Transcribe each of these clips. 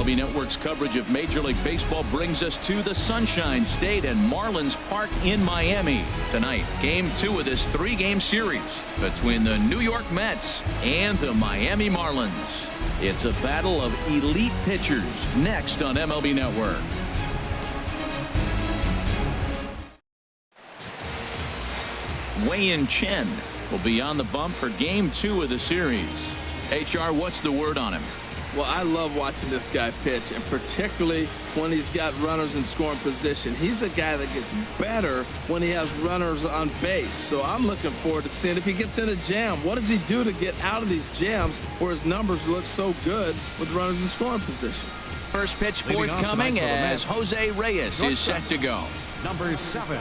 MLB Network's coverage of Major League Baseball brings us to the Sunshine State and Marlins Park in Miami. Tonight, Game 2 of this 3-game series between the New York Mets and the Miami Marlins. It's a battle of elite pitchers next on MLB Network. Wei-Yin Chen will be on the bump for Game 2 of the series. HR, what's the word on him? Well, I love watching this guy pitch, and particularly when he's got runners in scoring position. He's a guy that gets better when he has runners on base. So I'm looking forward to seeing if he gets in a jam. What does he do to get out of these jams where his numbers look so good with runners in scoring position? First pitch forthcoming as Jose Reyes is set to go. Number 7.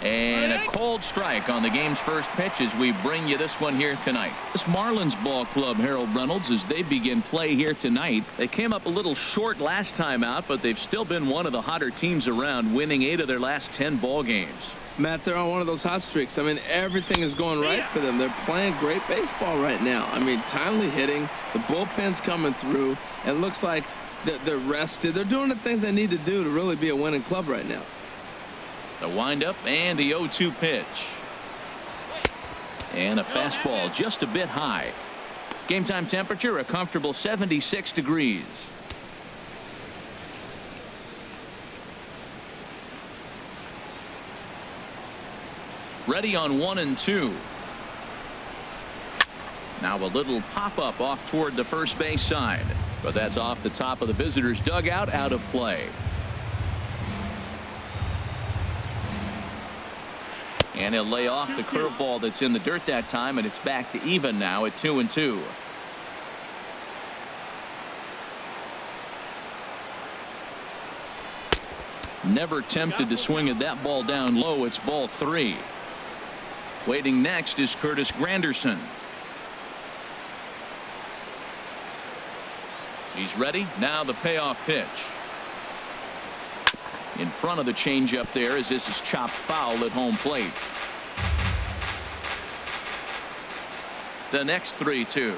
And a cold strike on the game's first pitch as we bring you this one here tonight. This Marlins ball club, Harold Reynolds, as they begin play here tonight. They came up a little short last time out, but they've still been one of the hotter teams around, winning 8 of their last 10 ball games. Matt, they're on one of those hot streaks. I mean, everything is going right for them. They're playing great baseball right now. I mean, timely hitting, the bullpen's coming through, and it looks like they're rested. They're doing the things they need to do to really be a winning club right now. The windup and the 0-2 pitch. And a fastball just a bit high. Game time temperature a comfortable 76 degrees. Ready on 1 and 2. Now a little pop-up off toward the first base side, but that's off the top of the visitor's dugout, out of play. And he'll lay off the curveball that's in the dirt that time, and it's back to even now at 2 and 2. Never tempted to swing at that ball down low. It's ball 3. Waiting next is Curtis Granderson. He's ready. Now the payoff pitch. In front of the changeup there as this is chopped foul at home plate. The next 3-2.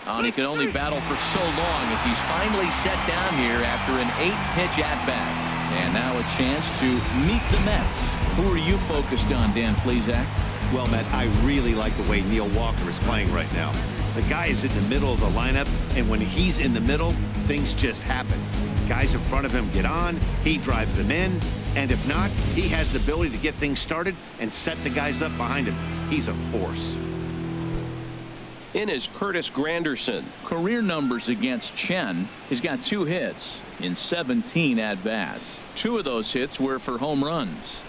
And he can only battle for so long as he's finally set down here after an 8-pitch at-bat. And now a chance to meet the Mets. Who are you focused on, Dan Plesac? Well, Matt, I really like the way Neil Walker is playing right now. The guy is in the middle of the lineup, and when he's in the middle, things just happen. Guys in front of him get on, he drives them in, and if not, he has the ability to get things started and set the guys up behind him. He's a force. In is Curtis Granderson. Career numbers against Chen. He's got 2 hits in 17 at-bats. 2 of those hits were for home runs.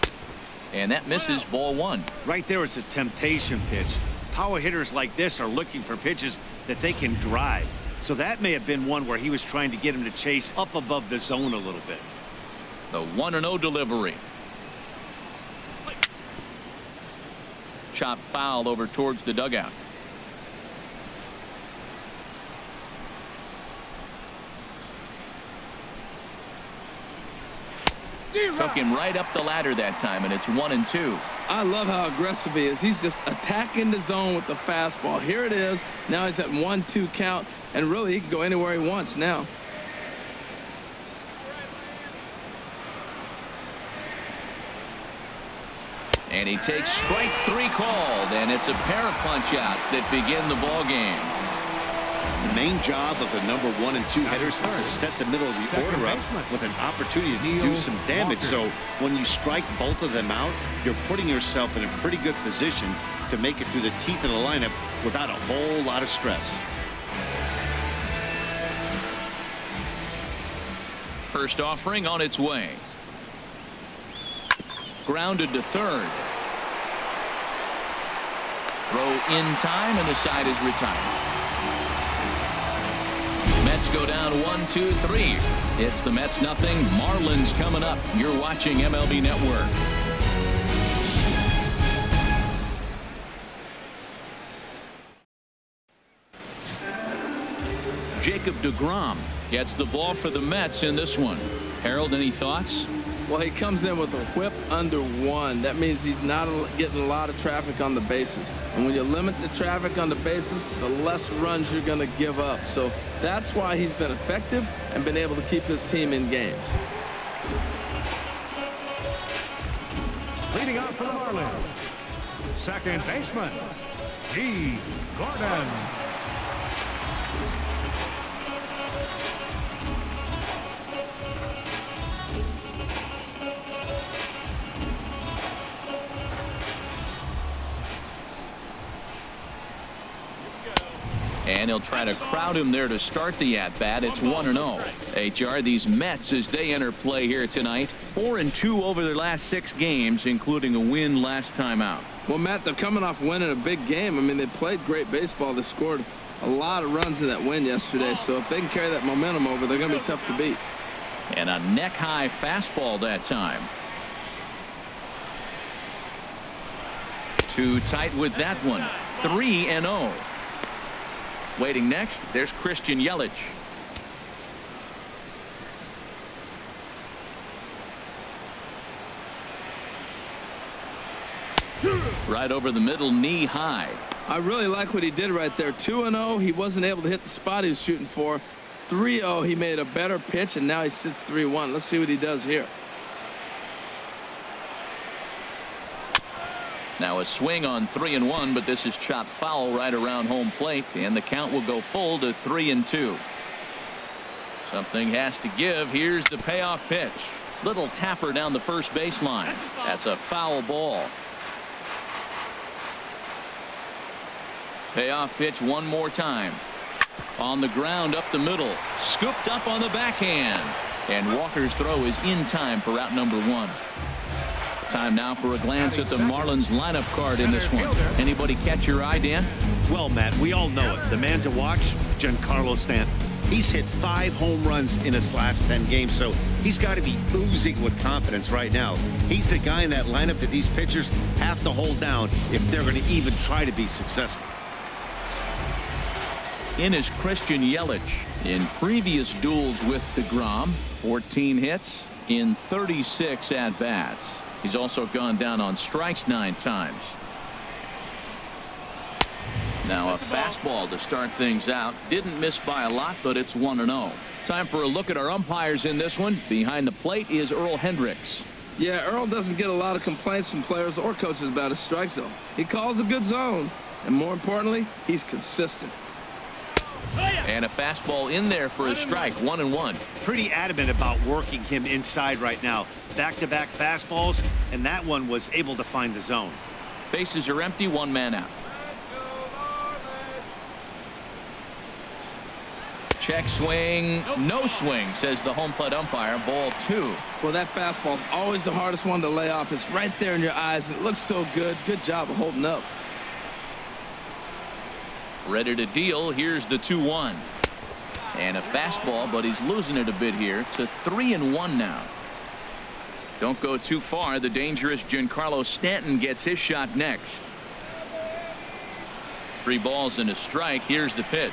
And that misses ball 1. Right there is a temptation pitch. Power hitters like this are looking for pitches that they can drive. So that may have been one where he was trying to get him to chase up above the zone a little bit. The 1-0 delivery. Chop foul over towards the dugout. Took him right up the ladder that time, and it's 1 and 2. I love how aggressive he is. He's just attacking the zone with the fastball. Here it is. Now he's at 1-2 count, and really he can go anywhere he wants now. And he takes strike 3 called, and it's a pair of punch-outs that begin the ball game. The main job of the number 1 and 2 hitters is to set the middle of the order up with an opportunity to do some damage. So when you strike both of them out, you're putting yourself in a pretty good position to make it through the teeth of the lineup without a whole lot of stress. First offering on its way. Grounded to third. Throw in time, and the side is retired. Mets go down 1-2-3. It's the Mets nothing. Marlins coming up. You're watching MLB Network. Jacob deGrom gets the ball for the Mets in this one. Harold, any thoughts? Well, he comes in with a whip under 1. That means he's not getting a lot of traffic on the bases. And when you limit the traffic on the bases, the less runs you're going to give up. So that's why he's been effective and been able to keep his team in games. Leading off for the Marlins, second baseman, G. Gordon. And he'll try to crowd him there to start the at-bat. It's 1-0. HR, these Mets, as they enter play here tonight, 4-2 over their last 6 games, including a win last time out. Well, Matt, they're coming off winning a big game. I mean, they played great baseball. They scored a lot of runs in that win yesterday. So if they can carry that momentum over, they're going to be tough to beat. And a neck-high fastball that time. Too tight with that one. 3-0. Waiting next, there's Christian Yelich. Right over the middle, knee high. I really like what he did right there. 2-0, he wasn't able to hit the spot he was shooting for. 3-0, he made a better pitch, and now he sits 3-1. Let's see what he does here. Now a swing on 3-1, but this is chopped foul right around home plate, and the count will go full to 3-2. Something has to give. Here's the payoff pitch. Little tapper down the first baseline. That's a foul ball. Payoff pitch one more time. On the ground up the middle. Scooped up on the backhand. And Walker's throw is in time for out number 1. Time now for a glance at the Marlins lineup card in this one. Anybody catch your eye, Dan? Well, Matt, we all know it. The man to watch, Giancarlo Stanton. He's hit 5 home runs in his last 10 games, so he's got to be oozing with confidence right now. He's the guy in that lineup that these pitchers have to hold down if they're going to even try to be successful. In is Christian Yelich. In previous duels with DeGrom, 14 hits in 36 at-bats. He's also gone down on strikes 9 times. Now a fastball to start things out. Didn't miss by a lot, but it's 1-0. Time for a look at our umpires in this one. Behind the plate is Earl Hendricks. Yeah, Earl doesn't get a lot of complaints from players or coaches about his strike zone. He calls a good zone, and more importantly, he's consistent. And a fastball in there for a strike. 1-1. Pretty adamant about working him inside right now. Back-to-back fastballs, and that one was able to find the zone. Bases are empty, 1 man out. Check swing, no swing, says the home plate umpire. Ball 2. Well, that fastball's always the hardest one to lay off. It's right there in your eyes. It looks so good. Good job of holding up. Ready to deal. Here's the 2-1. And a fastball, but he's losing it a bit here to 3-1 now. Don't go too far. The dangerous Giancarlo Stanton gets his shot next. 3 balls and a strike. Here's the pitch.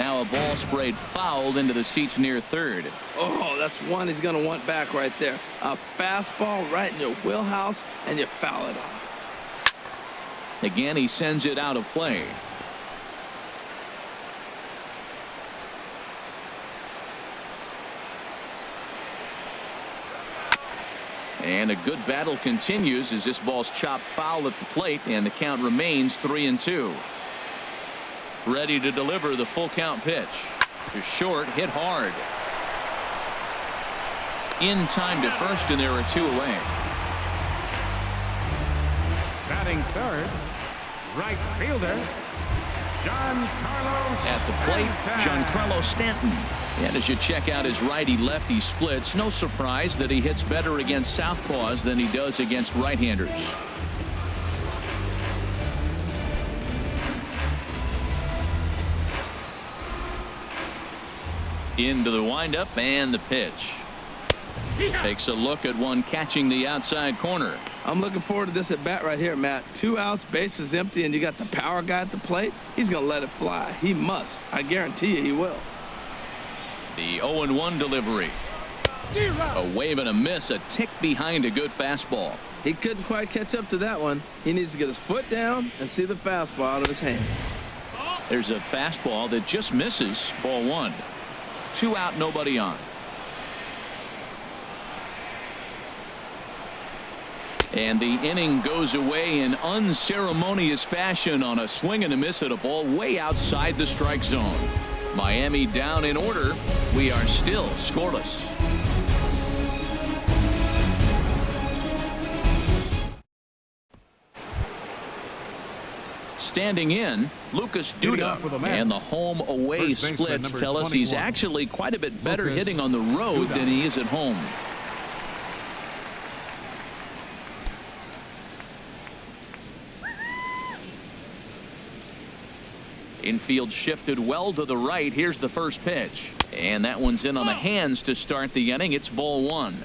Now a ball sprayed fouled into the seats near third. Oh, that's one he's going to want back right there. A fastball right in your wheelhouse, and you foul it off. Again, he sends it out of play. And a good battle continues as this ball's chopped foul at the plate, and the count remains 3-2. Ready to deliver the full count pitch. To short, hit hard. In time to first, and there are 2 away. Batting third, right fielder, Giancarlo At the plate, Giancarlo Stanton. And as you check out his righty-lefty splits, no surprise that he hits better against southpaws than he does against right-handers. Into the windup and the pitch. Takes a look at one catching the outside corner. I'm looking forward to this at bat right here, Matt. 2 outs, bases empty, and you got the power guy at the plate. He's going to let it fly. He must. I guarantee you he will. The 0-1 delivery. A wave and a miss, a tick behind a good fastball. He couldn't quite catch up to that one. He needs to get his foot down and see the fastball out of his hand. There's a fastball that just misses. Ball one. 2 out, nobody on. And the inning goes away in unceremonious fashion on a swing and a miss at a ball way outside the strike zone. Miami down in order. We are still scoreless. Standing in, Lucas Duda, and the home away splits tell us he's actually quite a bit better hitting on the road than he is at home. Infield shifted well to the right. Here's the first pitch, and that one's in on the hands to start the inning. It's ball one.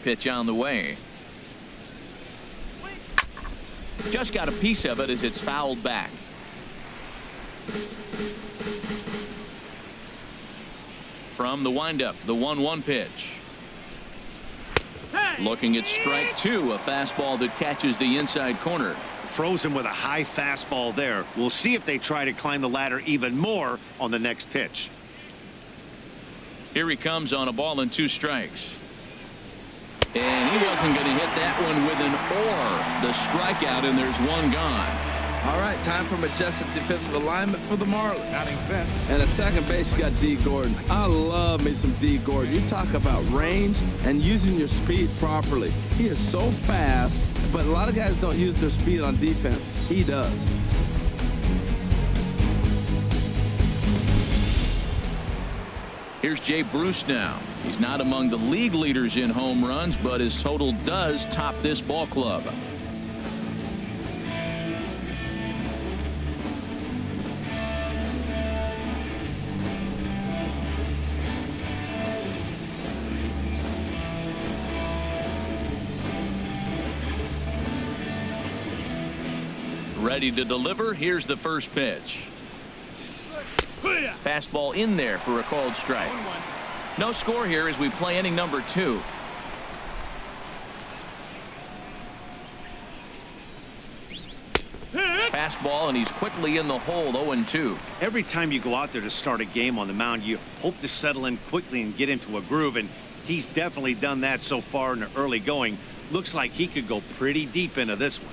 Pitch on the way. Just got a piece of it as it's fouled back. From the windup, the 1-1 pitch. Looking at strike two, a fastball that catches the inside corner. Frozen with a high fastball there. We'll see if they try to climb the ladder even more on the next pitch. Here he comes on a ball and 2 strikes. And he wasn't going to hit that one with an or. The strikeout, and there's one gone. All right, time for majestic defensive alignment for the Marlins. Batting fifth. And at second base, you got D. Gordon. I love me some D. Gordon. You talk about range and using your speed properly. He is so fast, but a lot of guys don't use their speed on defense. He does. Here's Jay Bruce now. He's not among the league leaders in home runs, but his total does top this ball club. Ready to deliver. Here's the first pitch. Fastball in there for a called strike. No score here as we play inning number 2. Fastball, and he's quickly in the hole. 0-2. Every time you go out there to start a game on the mound, you hope to settle in quickly and get into a groove, and he's definitely done that so far in the early going. Looks like he could go pretty deep into this one.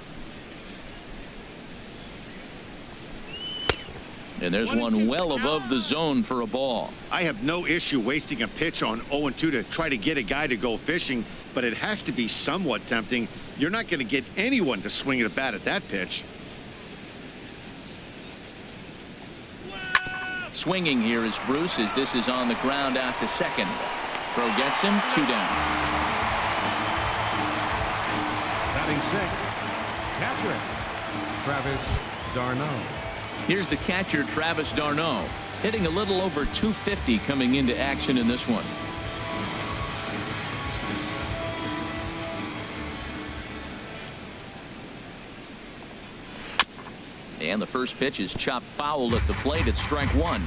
And there's one well above the zone for a ball. I have no issue wasting a pitch on 0-2 to try to get a guy to go fishing, but it has to be somewhat tempting. You're not going to get anyone to swing the bat at that pitch. Swinging here is Bruce as this is on the ground out to second. Throw gets him. 2 down. Batting sixth. Catcher, Travis d'Arnaud. Here's the catcher, Travis d'Arnaud, hitting a little over 250 coming into action in this one. And the first pitch is chopped foul at the plate at strike 1.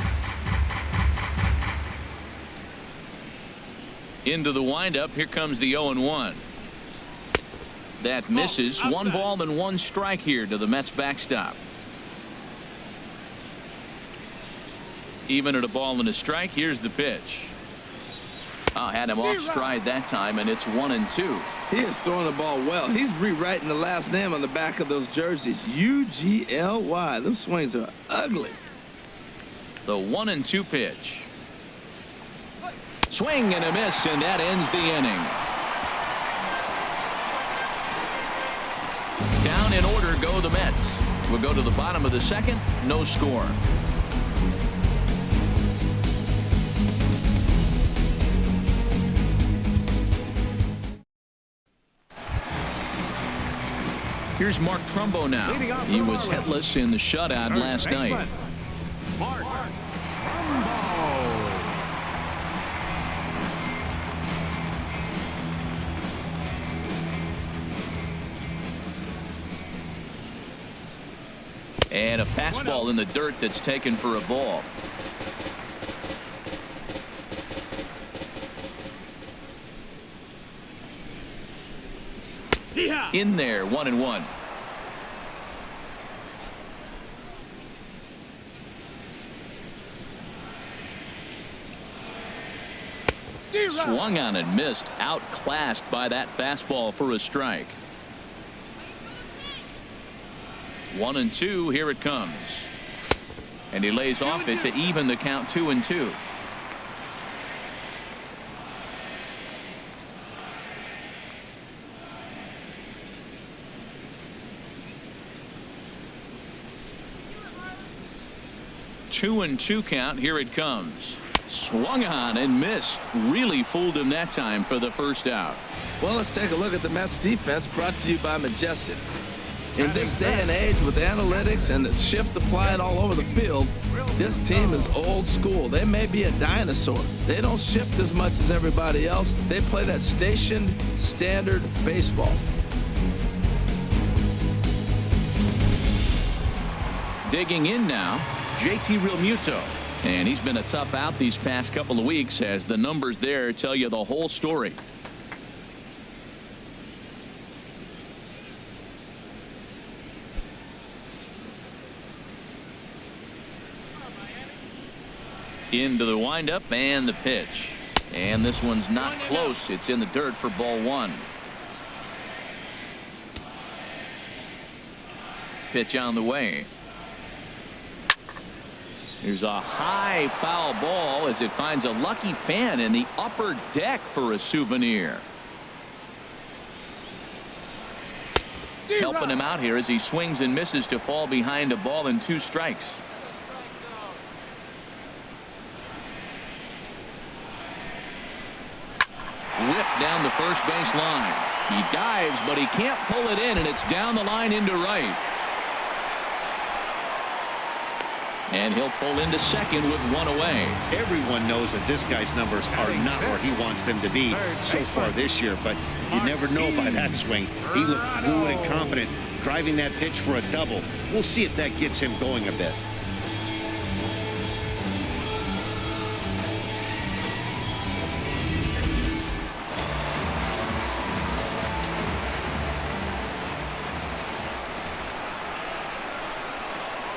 Into the windup. Here comes the 0-1. That misses. 1 ball and 1 strike here to the Mets backstop. Even at a ball and a strike. Here's the pitch. Had him off stride that time, and it's 1-2. He is throwing the ball well. He's rewriting the last name on the back of those jerseys. UGLY. Those swings are ugly. The 1-2 pitch. Swing and a miss, and that ends the inning. Down in order go the Mets. We'll go to the bottom of the second. No score. Here's Mark Trumbo now. He was hitless in the shutout last night. Mark Trumbo. And a fastball in the dirt that's taken for a ball. In there, 1-1. Swung on and missed. Outclassed by that fastball for a strike. 1-2. Here it comes. And he lays off it to even the count 2-2. Two and two count. Here it comes. Swung on and missed. Really fooled him that time for the first out. Well, let's take a look at the Mets defense, brought to you by Majestic. In this day and age with analytics and the shift applied all over the field, this team is old school. They may be a dinosaur. They don't shift as much as everybody else. They play that stationed standard baseball. Digging in now, JT Realmuto. And he's been a tough out these past couple of weeks, as the numbers there tell you the whole story. Into the windup and the pitch. And this one's not close. It's in the dirt for ball one. Pitch on the way. Here's a high foul ball as it finds a lucky fan in the upper deck for a souvenir. Helping him out here as he swings and misses to fall behind a ball and 2 strikes. Whipped down the first base line. He dives, but he can't pull it in, and it's down the line into right. And he'll pull into second with 1 away. Everyone knows that this guy's numbers are not where he wants them to be so far this year, but you never know by that swing. He looked fluid and confident, driving that pitch for a double. We'll see if that gets him going a bit.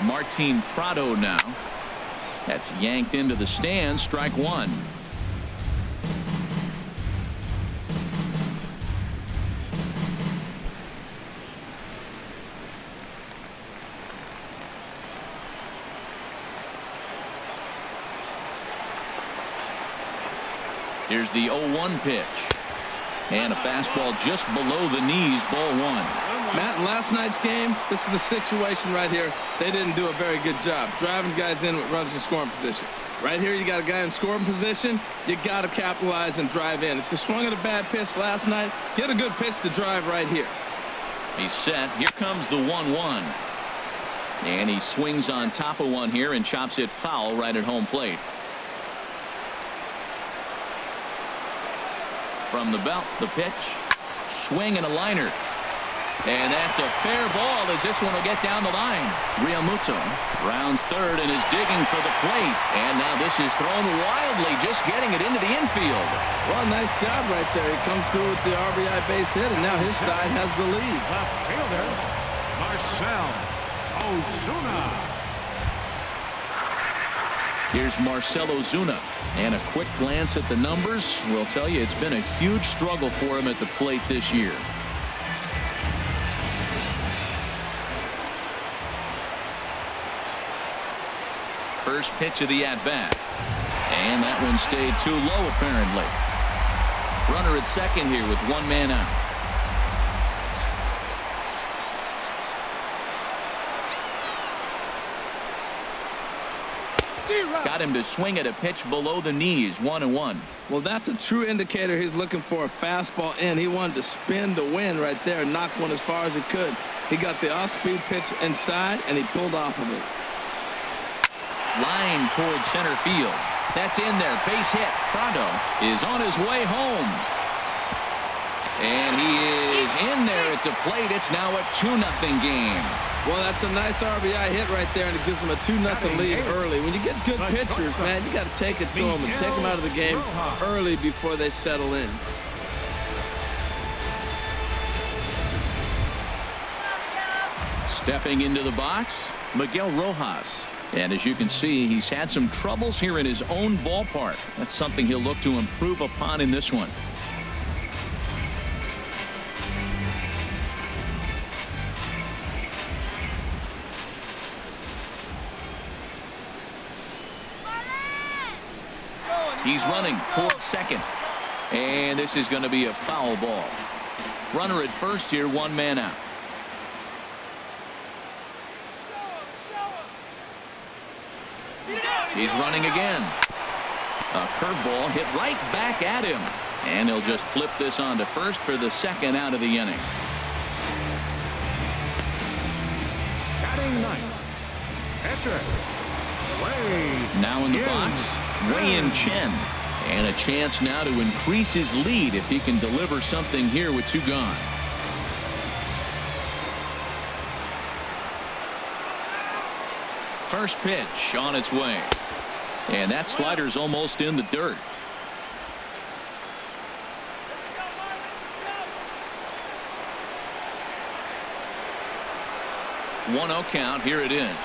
Martin Prado now. That's yanked into the stands. Strike 1. Here's the 0-1 pitch. And a fastball just below the knees. Ball 1. Matt, in last night's game, this is the situation right here. They didn't do a very good job driving guys in with runners in scoring position. Right here, you got a guy in scoring position. You got to capitalize and drive in. If you swung at a bad pitch last night, get a good pitch to drive right here. He's set. Here comes the 1-1. And he swings on top of one here and chops it foul right at home plate. From the belt, the pitch. Swing and a liner. And that's a fair ball as this one will get down the line. Realmuto rounds third and is digging for the plate. And now this is thrown wildly, just getting it into the infield. Well, nice job right there. He comes through with the RBI base hit, and now his side has the lead. Left fielder, Marcell Ozuna. Here's Marcell Ozuna. And a quick glance at the numbers will tell you it's been a huge struggle for him at the plate this year. First pitch of the at-bat. And that one stayed too low, apparently. Runner at second here with 1 man out. Got him to swing at a pitch below the knees. 1-1. Well, that's a true indicator. He's looking for a fastball in. He wanted to spin to win right there and knock one as far as he could. He got the off-speed pitch inside, and he pulled off of it. Line towards center field. That's in there. Base hit. Prado is on his way home. And he is in there at the plate. It's now a 2-0 game. Well, that's a nice RBI hit right there, and it gives them a 2-0 lead early. When you get good pitchers, man, you got to take it to them and take them out of the game early before they settle in. Stepping into the box, Miguel Rojas. And as you can see, he's had some troubles here in his own ballpark. That's something he'll look to improve upon in this one. He's running toward second. And this is going to be a foul ball. Runner at first here, 1 man out. He's running again. A curveball hit right back at him. And he'll just flip this on to first for the 2nd out of the inning. Batting ninth, pitcher, Wei. Now in the box, Wei Chen. And a chance now to increase his lead if he can deliver something here with 2 gone. First pitch on its way. And that slider's almost in the dirt. 1-0 count. Here it is.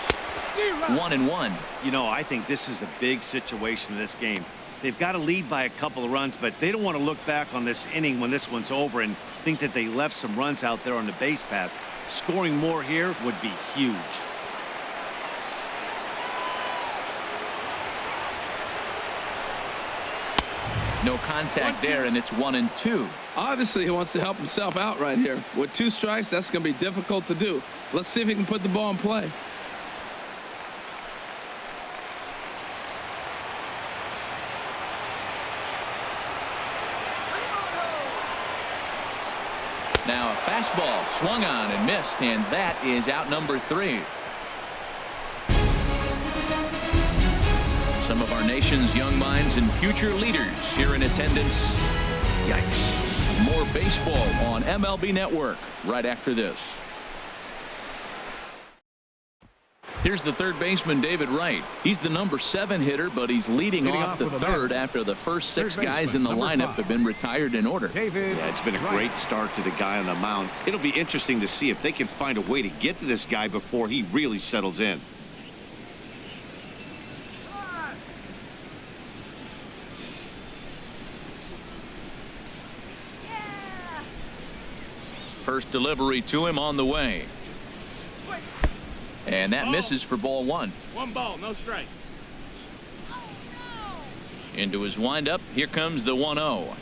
1-1. You know, I think this is a big situation in this game. They've got to lead by a couple of runs, but they don't want to look back on this inning when this one's over and think that they left some runs out there on the base path. Scoring more here would be huge. No contact there, and it's 1-2. Obviously, he wants to help himself out right here. With 2 strikes, that's going to be difficult to do. Let's see if he can put the ball in play. Now a fastball swung on and missed, and that is out number 3. Some of our nation's young minds and future leaders here in attendance. Yikes. More baseball on MLB Network right after this. Here's the third baseman, David Wright. He's the number 7 hitter, but he's leading off the third after the first 6 guys in the lineup have been retired in order. Yeah, it's been a great start to the guy on the mound. It'll be interesting to see if they can find a way to get to this guy before he really settles in. First delivery to him on the way. And that misses for ball 1. 1 ball, no strikes. Into his windup. Here comes the 1-0.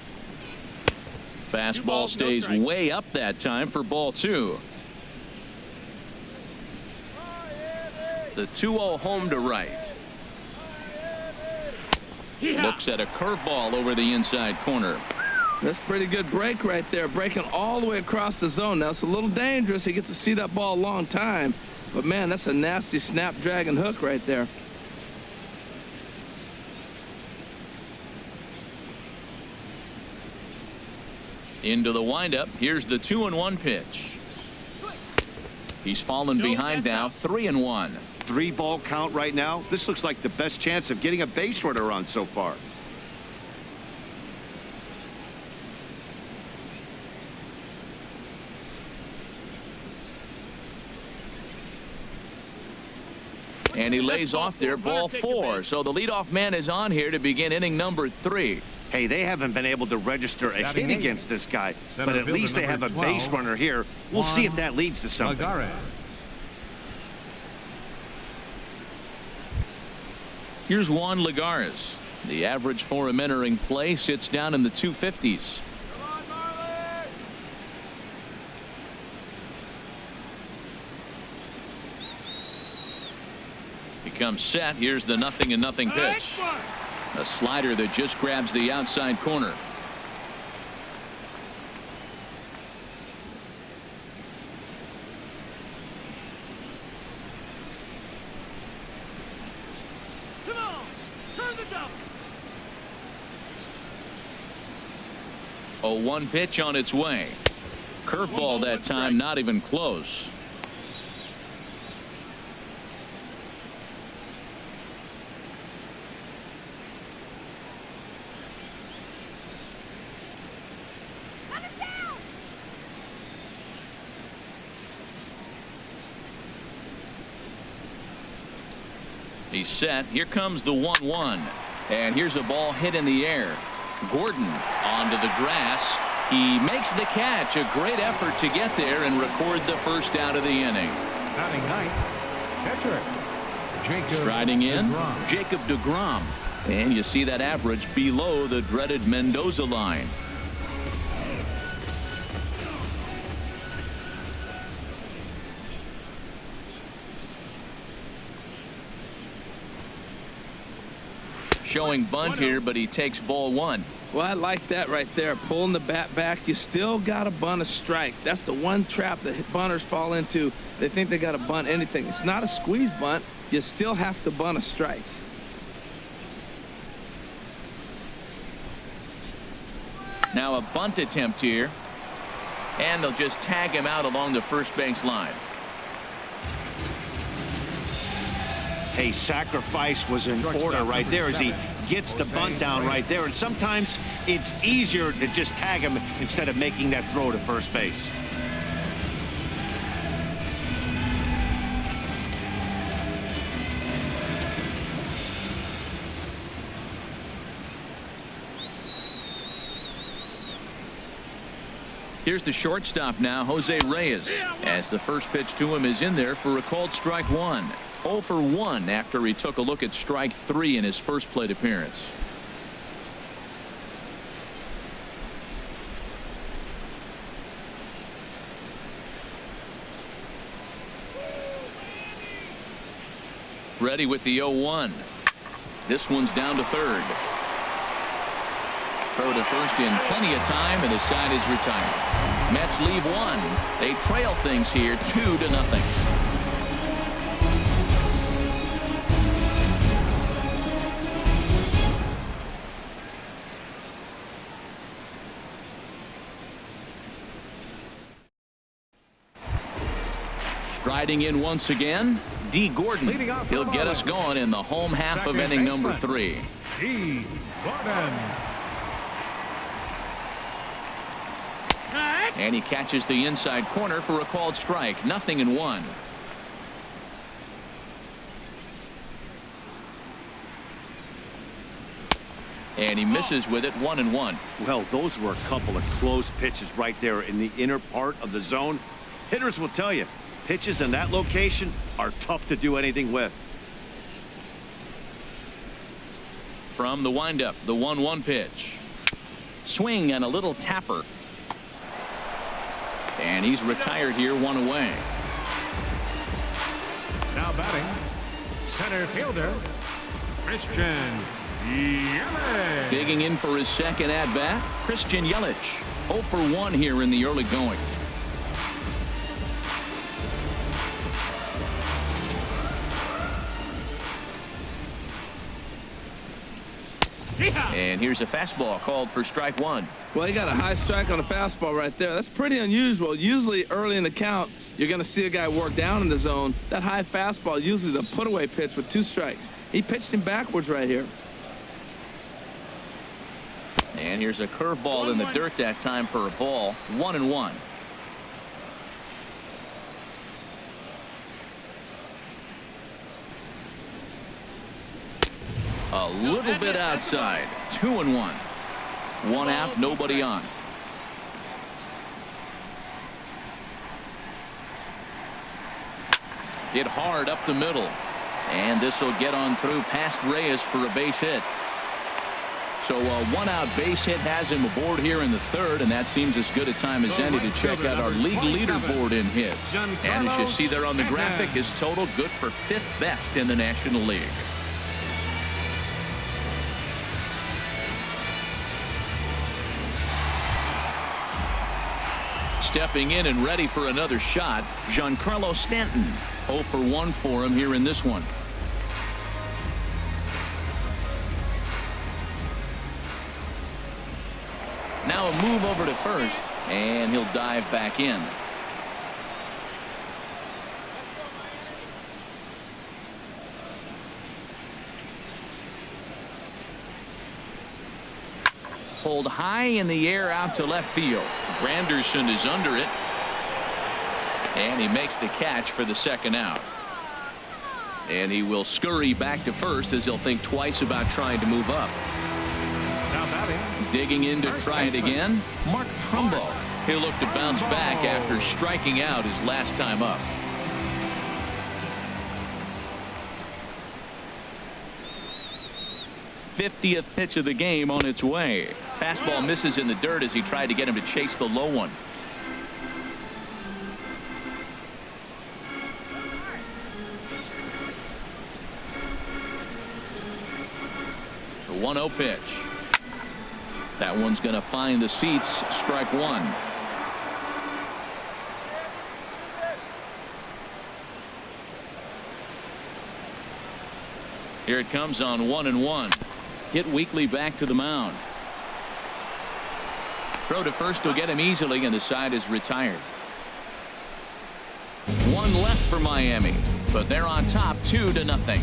Fastball stays way up that time for ball 2. The 2-0 home to Wright. Looks at a curveball over the inside corner. That's a pretty good break right there, breaking all the way across the zone. Now, it's a little dangerous. He gets to see that ball a long time. But, man, that's a nasty snapdragon hook right there. Into the windup. Here's the 2-1 pitch. He's fallen behind now, 3-1. 3-ball count right now. This looks like the best chance of getting a base runner on so far. And he lays off there, ball 4. So the leadoff man is on here to begin inning number 3. Hey, they haven't been able to register a hit against this guy, but at least they have a base runner here. We'll see if that leads to something. Here's Juan Lagares. The average for him entering play sits down in the 250s. Comes set. Here's the 0-0 pitch. A slider that just grabs the outside corner. Come on, turn the double. 0-1 pitch on its way. Curveball that time, not even close. He's set. Here comes the 1-1. And here's a ball hit in the air. Gordon onto the grass. He makes the catch. A great effort to get there and record the first out of the inning. Batting ninth, catcher Jacob Striding in, DeGrom. Jacob DeGrom. And you see that average below the dreaded Mendoza line. Showing bunt here, but he takes ball one. Well, I like that right there. Pulling the bat back. You still got to bunt a strike. That's the one trap that bunters fall into. They think they got to bunt anything. It's not a squeeze bunt. You still have to bunt a strike. Now a bunt attempt here. And they'll just tag him out along the first base line. Hey, sacrifice was in order right there as he gets the bunt down right there. And sometimes it's easier to just tag him instead of making that throw to first base. Here's the shortstop now, Jose Reyes, as the first pitch to him is in there for a called strike one. 0 for 1 after he took a look at strike 3 in his first plate appearance. Ready with the 0-1. This one's down to third. Throw to first in plenty of time, and the side is retired. Mets leave one. They trail things here 2-0. Striding in once again, D. Gordon. He'll get us going in the home half of inning number 3. D. Gordon. And he catches the inside corner for a called strike. 0-1. And he misses with it. 1-1. Well, those were a couple of close pitches right there in the inner part of the zone. Hitters will tell you, pitches in that location are tough to do anything with. From the windup, the 1-1 pitch. Swing and a little tapper. And he's retired here, 1 away. Now batting, center fielder Christian Yelich. Digging in for his second at bat, Christian Yelich. 0 for 1 here in the early going. And here's a fastball called for strike 1. Well, he got a high strike on a fastball right there. That's pretty unusual. Usually early in the count, you're going to see a guy work down in the zone. That high fastball, usually the put-away pitch with 2 strikes. He pitched him backwards right here. And here's a curveball in the dirt that time for a ball. 1-1. A little bit outside. 2-1. 1 out, nobody on. Hit hard up the middle. And this will get on through past Reyes for a base hit. So a 1-out base hit has him aboard here in the 3rd, and that seems as good a time as any to check out our league leaderboard in hits. And as you see there on the graphic, his total good for 5th best in the National League. Stepping in and ready for another shot, Giancarlo Stanton. 0 for 1 for him here in this one. Now a move over to first, and he'll dive back in. Pulled high in the air out to left field. Granderson is under it. And he makes the catch for the second out. And he will scurry back to first as he'll think twice about trying to move up. Now batting. Digging in to try it again. Mark Trumbo. He'll look to bounce back after striking out his last time up. '50th pitch of the game on its way. Fastball misses in the dirt as he tried to get him to chase the low one. The 1-0 pitch. That one's going to find the seats. Strike one. Here it comes on 1-1. Hit weakly back to the mound. Throw to first will get him easily, and the side is retired. One left for Miami, but they're on top 2-0.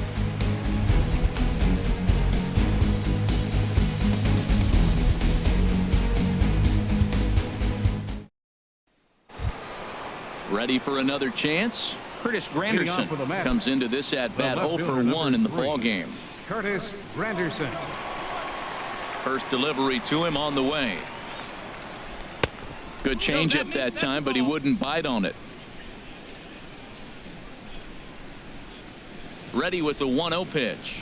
Ready for another chance? Curtis Granderson comes into this at bat 0 for 1 in the ball game. Curtis Granderson. First delivery to him on the way. Good changeup that time, but he wouldn't bite on it. Ready with the 1-0 pitch.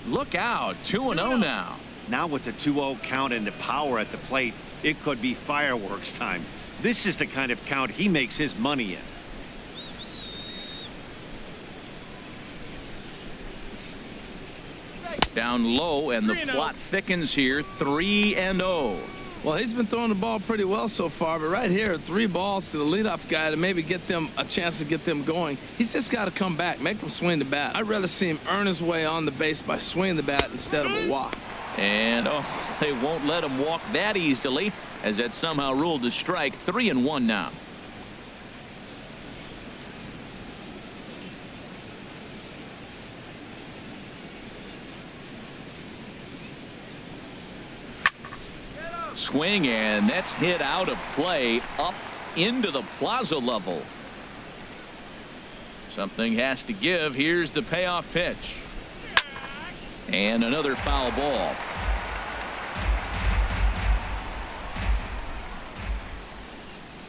Look out, 2-0 now. Now with the 2-0 count and the power at the plate, it could be fireworks time. This is the kind of count he makes his money in. Down low, and the plot thickens here. 3-0. Well, he's been throwing the ball pretty well so far, but right here, 3 balls to the leadoff guy to maybe get them a chance to get them going. He's just got to come back, make him swing the bat. I'd rather see him earn his way on the base by swinging the bat instead of a walk. And they won't let him walk that easily, as that somehow ruled a strike. 3-1 now. Swing, and that's hit out of play up into the plaza level. Something has to give. Here's the payoff pitch. And another foul ball.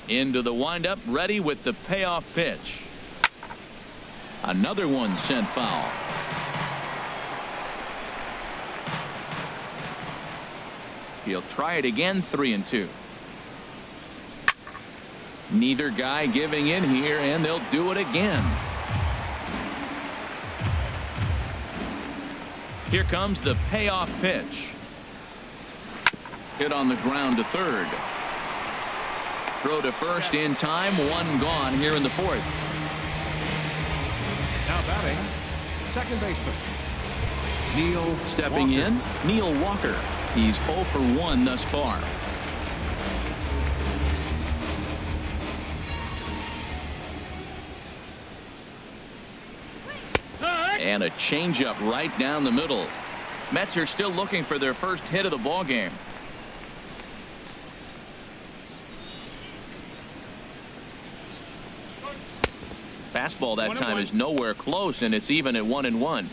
Into the windup, ready with the payoff pitch. Another one sent foul. He'll try it again. 3-2. Neither guy giving in here, and they'll do it again. Here comes the payoff pitch. Hit on the ground to third. Throw to first in time. One gone here in the fourth. Now batting, second baseman Neil Stepping Walker. in, Neil Walker. He's 0 for 1 thus far. And a changeup right down the middle. Mets are still looking for their first hit of the ball game. Fastball that time is nowhere close, and it's even at 1-1.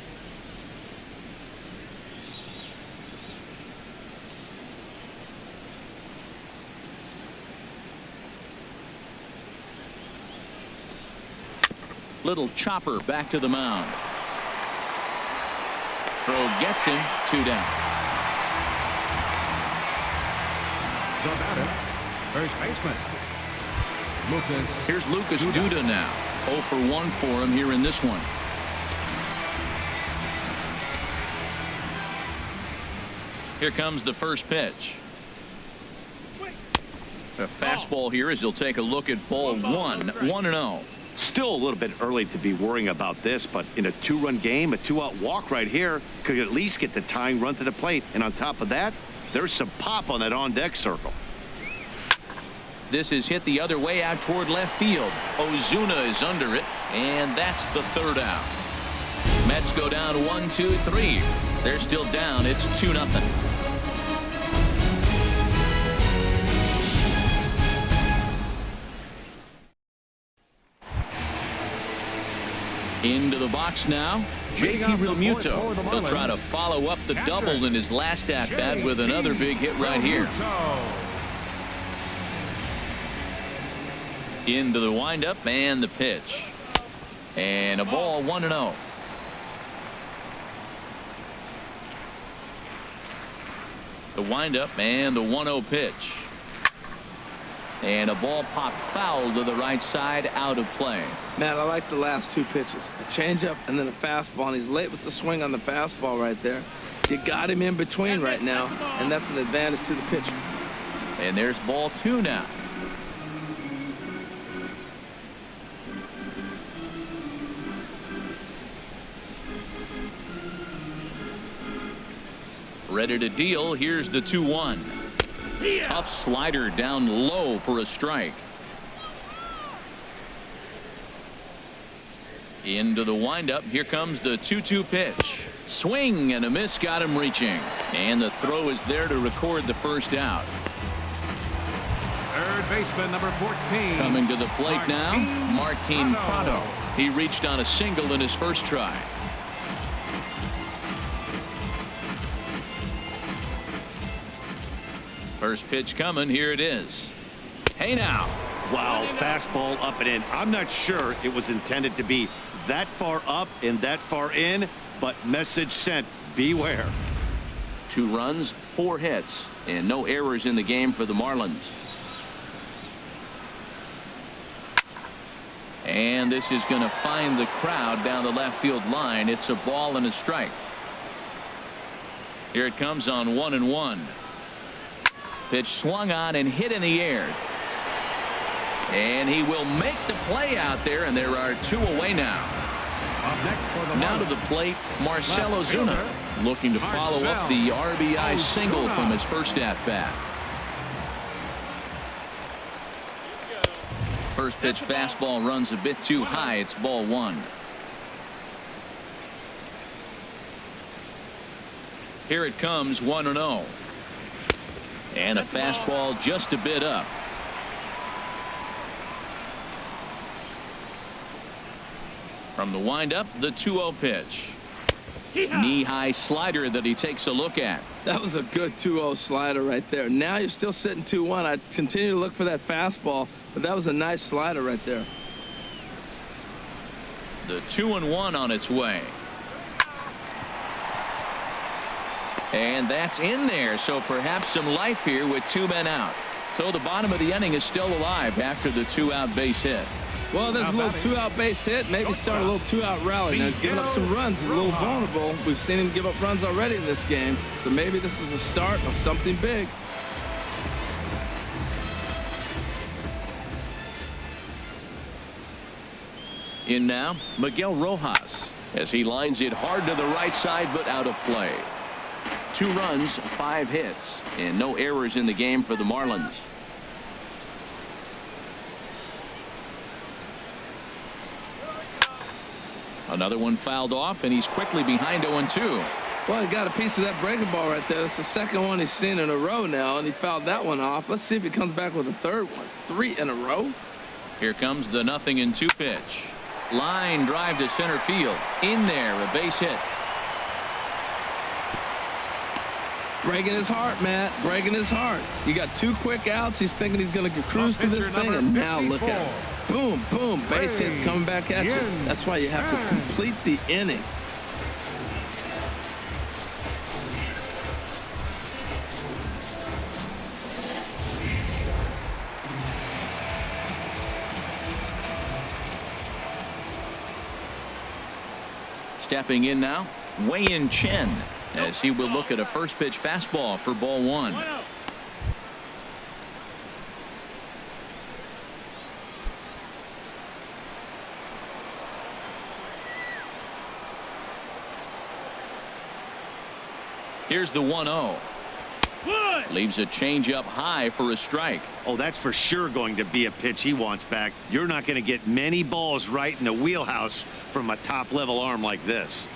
Little chopper back to the mound. Throw gets him. 2 down. The batter, first baseman Lucas. Here's Lucas Duda now. 0 for 1 for him here in this one. Here comes the first pitch. A fastball here as he'll take a look at ball 1. 1-0. Still a little bit early to be worrying about this, but in a 2-run game, a 2-out walk right here could at least get the tying run to the plate. And on top of that, There's some pop on that on-deck circle. This is hit the other way out toward left field. Ozuna is under it, and that's the third out. Mets go down 1-2-3. They're still down. It's 2-0. Into the box now, JT Realmuto. He'll try to follow up the double in his last at-bat with another big hit right here. Into the windup and the pitch. And a ball 1-0. The windup and the 1-0 pitch. And a ball popped foul to the right side, out of play. Matt, I like the last two pitches. A changeup and then a fastball, and he's late with the swing on the fastball right there. You got him in between right now, and that's an advantage to the pitcher. And there's ball 2 now. Ready to deal. Here's the 2-1. Tough slider down low for a strike. Into the windup. Here comes the 2-2 pitch. Swing and a miss, got him reaching. And the throw is there to record the first out. Third baseman number 14. Coming to the plate now, Martin Prado. He reached on a single in his first try. First pitch coming. Here it is. Hey now. Wow, fastball up and in. I'm not sure it was intended to be that far up and that far in, but message sent. Beware. 2 runs, 4 hits, and no errors in the game for the Marlins. And this is going to find the crowd down the left field line. It's a ball and a strike. Here it comes on 1-1. Pitch swung on and hit in the air. And he will make the play out there, and there are 2 away now. Now to the plate, Marcell Ozuna, looking to follow up the RBI single from his first at-bat. First pitch fastball runs a bit too high. It's ball 1. Here it comes, 1-0. And a fastball just a bit up. From the windup, the 2-0 pitch. Knee-high slider that he takes a look at. That was a good 2-0 slider right there. Now you're still sitting 2-1. I continue to look for that fastball, but that was a nice slider right there. The 2-1 on its way. And that's in there, so perhaps some life here with 2 men out. So the bottom of the inning is still alive after the 2-out base hit. Well, there's a little 2-out base hit. Maybe start a little 2-out rally. Now he's giving up some runs. He's a little vulnerable. We've seen him give up runs already in this game. So maybe this is a start of something big. In now, Miguel Rojas, as he lines it hard to the right side, but out of play. 2 runs, 5 hits, and no errors in the game for the Marlins. Another one fouled off, and he's quickly behind 0-2. Well, he got a piece of that breaking ball right there. That's the second one he's seen in a row now, and he fouled that one off. Let's see if he comes back with a third one. 3 in a row. Here comes the 0-2 pitch. Line drive to center field. In there, a base hit. Breaking his heart, Matt. Breaking his heart. You got 2 quick outs. He's thinking he's going to cruise through this thing, and now look at it. Boom, boom. Base hits coming back at you. That's why you have to complete the inning. Stepping in now, Wei-Yin Chen, as he will look at a first pitch fastball for ball 1. Here's the 1-0. Leaves a changeup high for a strike. Oh, that's for sure going to be a pitch he wants back. You're not going to get many balls right in the wheelhouse from a top-level arm like this.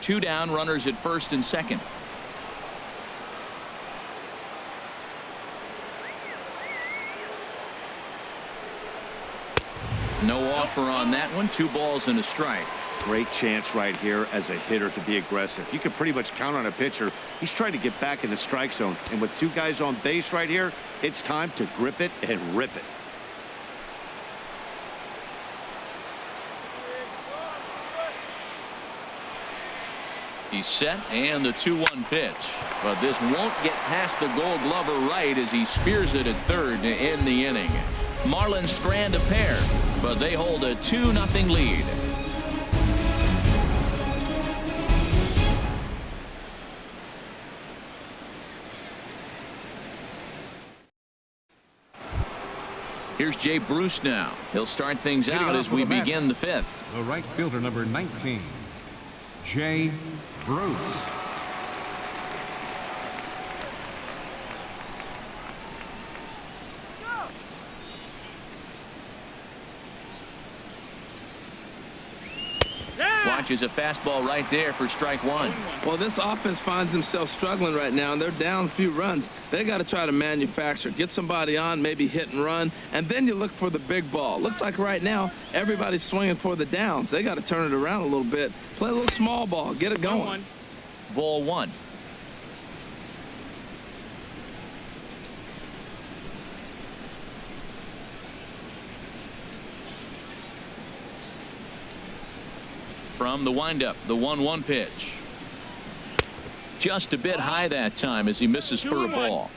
2 down, runners at first and second. No offer on that one. 2 balls and a strike. Great chance right here as a hitter to be aggressive. You can pretty much count on a pitcher. He's trying to get back in the strike zone. And with 2 guys on base right here, it's time to grip it and rip it. He's set, and the 2-1 pitch. But this won't get past the Gold Glover right as he spears it at third to end the inning. Marlins strand a pair, but they hold a 2-0 lead. Here's Jay Bruce now. He'll start things out as we begin the 5th. The right fielder, number 19, Jay Bruce. Watches a fastball right there for strike 1. Well, this offense finds themselves struggling right now, and they're down a few runs. They got to try to manufacture, get somebody on, maybe hit and run, and then you look for the big ball. Looks like right now everybody's swinging for the downs. They got to turn it around a little bit, play a little small ball, get it going. Ball 1. From the windup, the 1-1 pitch. Just a bit high that time as he misses for a ball.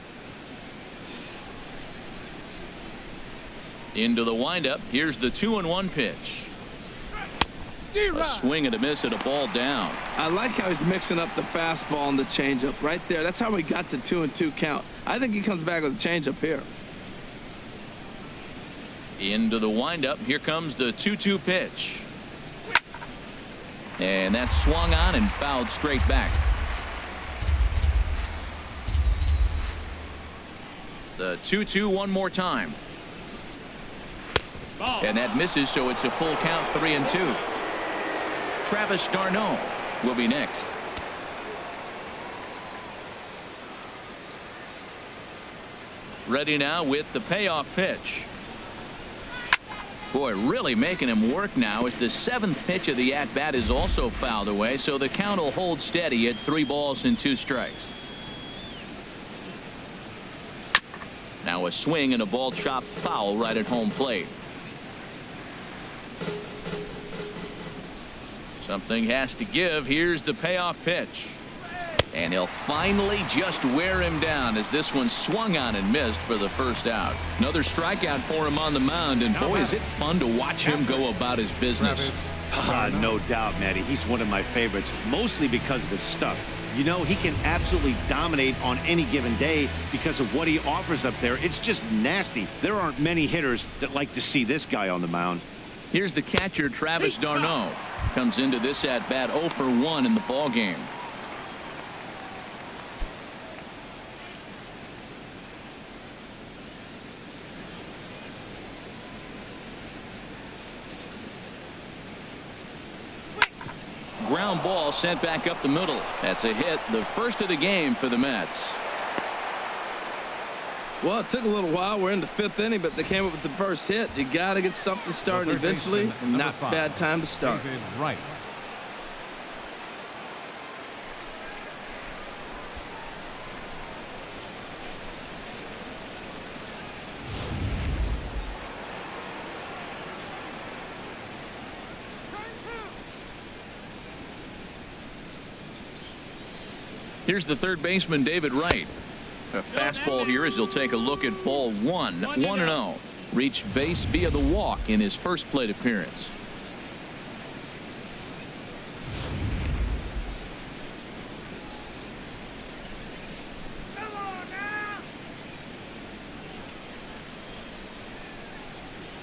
Into the windup. Here's the 2-1 pitch. A swing and a miss at a ball down. I like how he's mixing up the fastball and the changeup right there. That's how we got the 2-2 count. I think he comes back with a changeup here. Into the windup. Here comes the 2-2 pitch. And that's swung on and fouled straight back. The 2-2 one more time. And that misses, so it's a full count, 3-2. Travis d'Arnaud will be next. Ready now with the payoff pitch. Boy, really making him work now as the 7th pitch of the at-bat is also fouled away, so the count will hold steady at 3 balls and 2 strikes. Now a swing and a ball chopped foul right at home plate. Something has to give. Here's the payoff pitch. And he'll finally just wear him down as this one swung on and missed for the first out. Another strikeout for him on the mound, and boy, is it fun to watch him go about his business. No doubt, Matty. He's one of my favorites, mostly because of his stuff. You know, he can absolutely dominate on any given day because of what he offers up there. It's just nasty. There aren't many hitters that like to see this guy on the mound. Here's the catcher, Travis d'Arnaud. Comes into this at-bat 0 for 1 in the ballgame. Ground ball sent back up the middle. That's a hit, the first of the game for the Mets. Well, it took a little while. We're in the 5th inning, but they came up with the first hit. You got to get something started eventually. Not bad time to start. Right. Here's the third baseman, David Wright. A fastball here as he'll take a look at ball 1. 1-0. Reached base via the walk in his first plate appearance.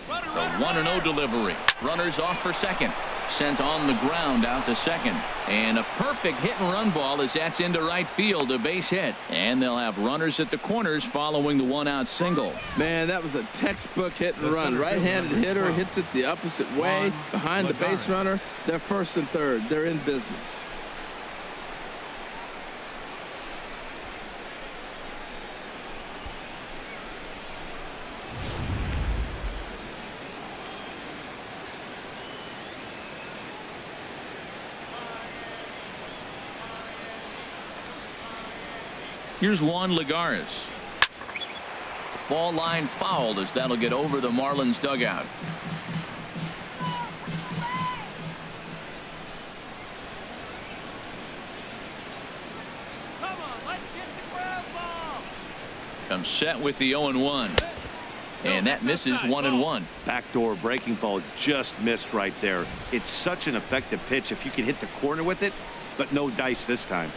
The 1-0 throw delivery. Runners off for second. Sent on the ground out to second. And a perfect hit and run ball as that's into right field, a base hit. And they'll have runners at the corners following the one-out single. Man, that was a textbook hit and run. Right-handed hitter hits it the opposite way behind the base runner. They're first and third. They're in business. Here's Juan Lagares. Ball line fouled as that'll get over the Marlins dugout. Come on, let's get the ground ball. Comes set with the 0-1. And that misses 1-1. Backdoor breaking ball just missed right there. It's such an effective pitch if you can hit the corner with it, but no dice this time.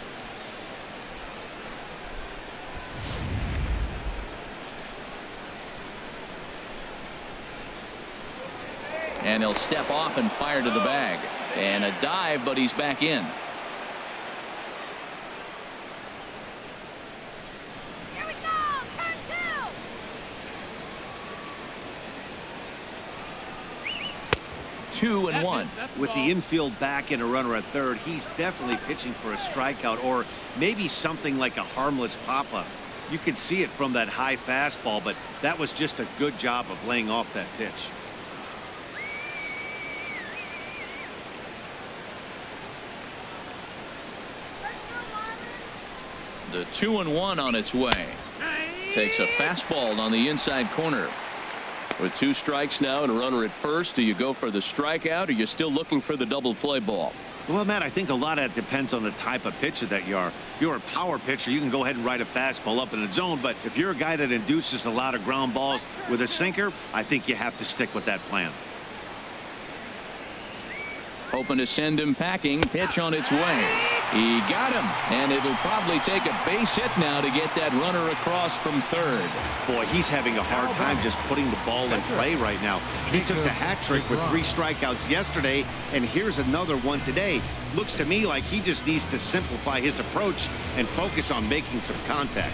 And he'll step off and fire to the bag. And a dive, but he's back in. Here we go, turn two. 2-1. With the infield back and a runner at third, he's definitely pitching for a strikeout or maybe something like a harmless pop-up. You could see it from that high fastball, but that was just a good job of laying off that pitch. The 2-1 on its way. Takes a fastball on the inside corner. With 2 strikes now and a runner at first, do you go for the strikeout or are you still looking for the double play ball? Well, Matt, I think a lot of that depends on the type of pitcher that you are. If you're a power pitcher, you can go ahead and ride a fastball up in the zone. But if you're a guy that induces a lot of ground balls with a sinker, I think you have to stick with that plan. Hoping to send him packing. Pitch on its way. He got him. And it'll probably take a base hit now to get that runner across from third. Boy, he's having a hard time just putting the ball in play right now. He took the hat trick with 3 strikeouts yesterday, and here's another one today. Looks to me like he just needs to simplify his approach and focus on making some contact.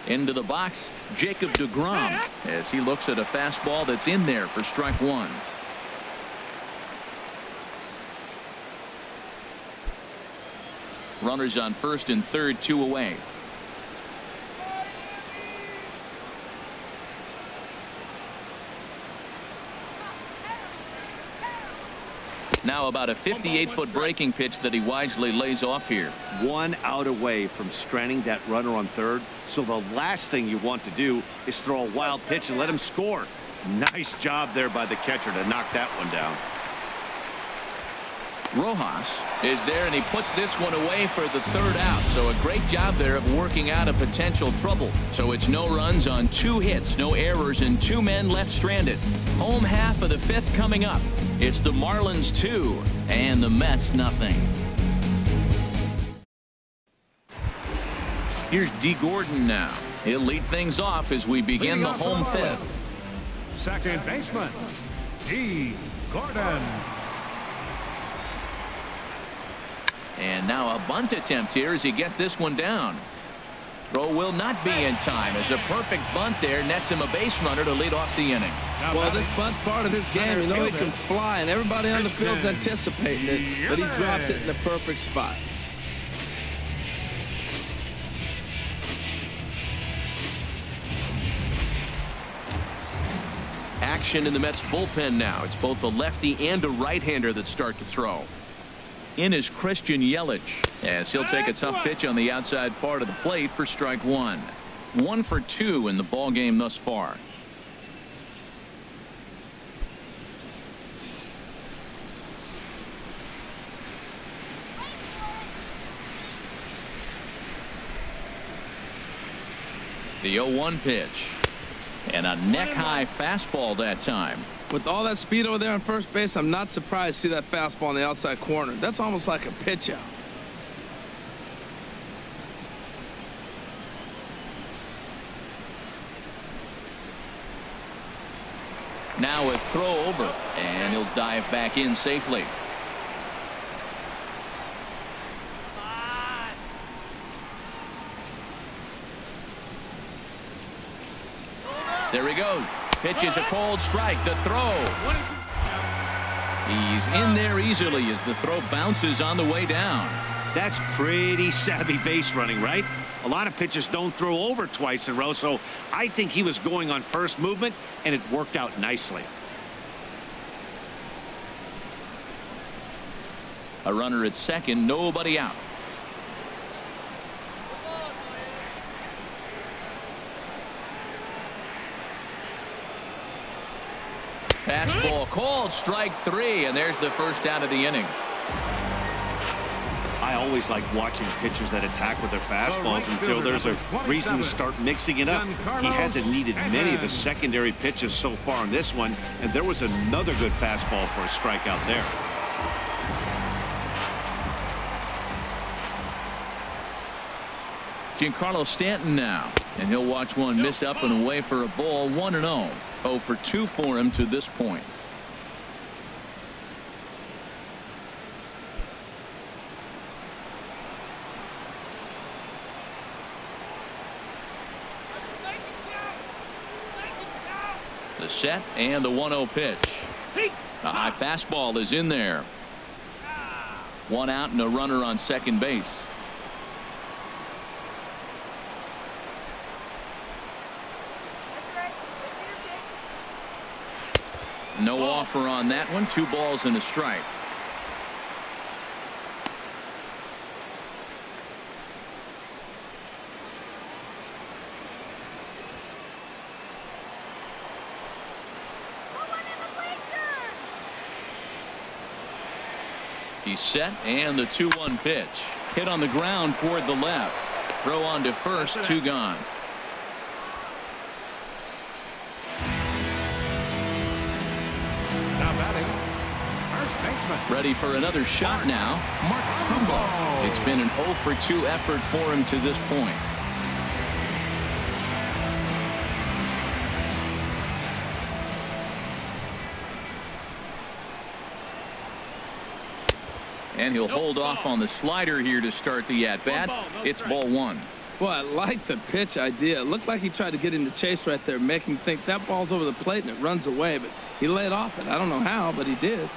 Into the box, Jacob deGrom, as he looks at a fastball that's in there for strike 1. Runners on first and third, 2 away. Now about a 58-foot breaking pitch that he wisely lays off here. 1 out away from stranding that runner on third. So the last thing you want to do is throw a wild pitch and let him score. Nice job there by the catcher to knock that one down. Rojas is there, and he puts this one away for the 3rd out. So a great job there of working out a potential trouble. So it's no runs on 2 hits, no errors, and 2 men left stranded. Home half of the 5th coming up. It's the Marlins 2 and the Mets nothing. Here's D. Gordon now. He'll lead things off as we begin the home 5th. Second baseman, D. Gordon. And now a bunt attempt here as he gets this one down. Throw will not be in time as a perfect bunt there nets him a base runner to lead off the inning. Well, this bunt's part of his game. You know he can fly, and everybody on the field's anticipating it, but he dropped it in the perfect spot. Action in the Mets bullpen now. It's both a lefty and a right-hander that start to throw. In is Christian Yelich, as he'll take a tough pitch on the outside part of the plate for strike 1. 1 for 2 in the ball game thus far. The 0-1 pitch. And a neck-high fastball that time. With all that speed over there on first base, I'm not surprised to see that fastball on the outside corner. That's almost like a pitch out. Now a throw over, and he'll dive back in safely. There he goes. Pitches a cold strike. The throw. He's in there easily as the throw bounces on the way down. That's pretty savvy base running, right? A lot of pitchers don't throw over twice in a row, so I think he was going on first movement, and it worked out nicely. A runner at second, nobody out. Fastball called, strike three, and there's the first out of the inning. I always like watching pitchers that attack with their fastballs until there's a reason to start mixing it up. He hasn't needed many of the secondary pitches so far in this one, and there was another good fastball for a strikeout there. Giancarlo Stanton now, and he'll watch one miss up and away for a ball. 1-0. 0 for 2 for him to this point. The set and the 1-0 pitch. A high fastball is in there. 1 out and a runner on second base. No offer on that one. 2 balls and a strike. He's set, and the 2-1 pitch. Hit on the ground toward the left. Throw on to first, 2 gone. Now batting, first baseman. Ready for another shot now. Mark Trumbo. It's been an 0 for 2 effort for him to this point. And he'll hold off on the slider here to start the at-bat. It's ball 1. Well, I like the pitch idea. It looked like he tried to get him to chase right there, make him think that ball's over the plate and it runs away, but he laid off it. I don't know how, but he did.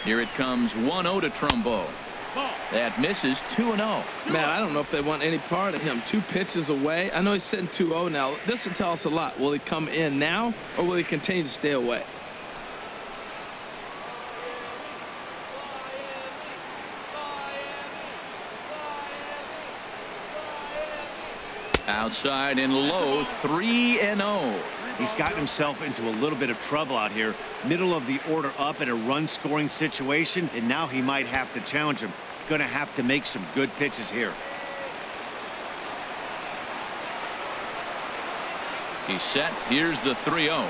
Here it comes. 1-0 to Trumbo. That misses. 2-0. Man, I don't know if they want any part of him. 2 pitches away. I know he's sitting 2-0 now. This will tell us a lot. Will he come in now, or will he continue to stay away? Outside and low. 3-0. He's gotten himself into a little bit of trouble out here. Middle of the order up in a run-scoring situation, and now he might have to challenge him. Going to have to make some good pitches here. He's set. Here's the 3-0.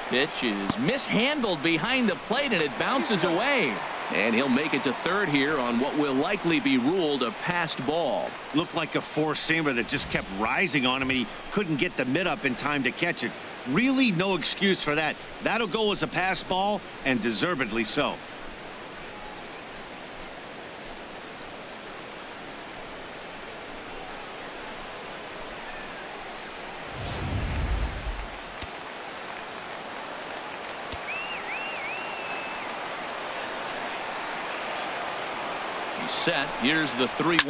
Pitch is mishandled behind the plate, and it bounces away. And he'll make it to third here on what will likely be ruled a passed ball. Looked like a four-seamer that just kept rising on him, and he couldn't get the mid up in time to catch it. Really no excuse for that. That'll go as a pass ball, and deservedly so. Set. Here's the 3-1.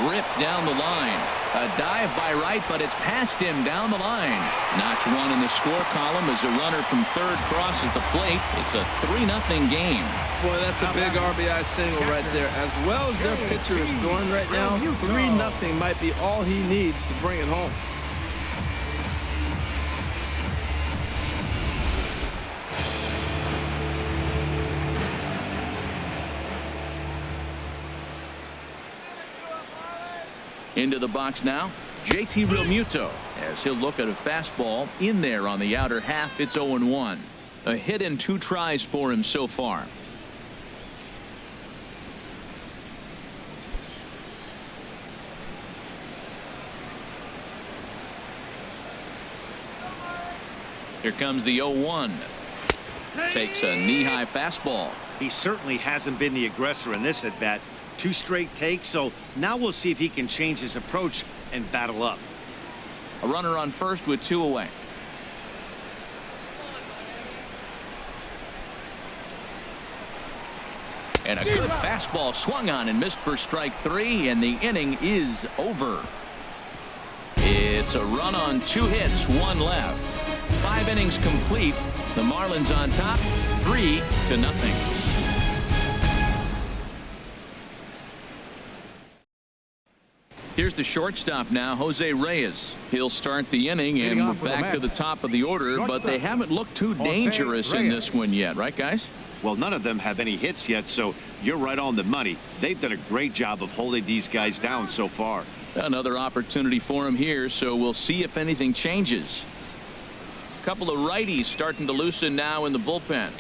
Ripped down the line. A dive by Wright, but it's past him down the line. Notch 1 in the score column as a runner from third crosses the plate. It's a 3-0 game. Boy, that's a big RBI single right there. As well as their pitcher is throwing right now, 3-0 might be all he needs to bring it home. Into the box now. JT Realmuto, as he'll look at a fastball in there on the outer half. It's 0-1. A hit and 2 tries for him so far. Here comes the 0-1. Takes a knee-high fastball. He certainly hasn't been the aggressor in this at bat. 2 straight takes, so now we'll see if he can change his approach and battle up. A runner on first with 2 away. And a good fastball swung on and missed for strike 3, and the inning is over. It's a run on 2 hits, 1 left. 5 innings complete. The Marlins on top, 3-0. Here's the shortstop now, Jose Reyes. He'll start the inning, and we're back to the top of the order, but they haven't looked too dangerous in this one yet, right, guys? Well, none of them have any hits yet, so you're right on the money. They've done a great job of holding these guys down so far. Another opportunity for him here, so we'll see if anything changes. A couple of righties starting to loosen now in the bullpen.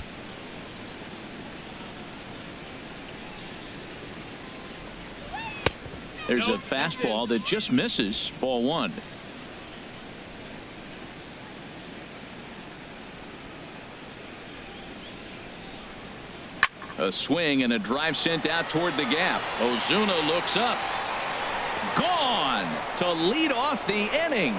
There's a fastball that just misses. Ball 1. A swing and a drive sent out toward the gap. Ozuna looks up. Gone to lead off the inning.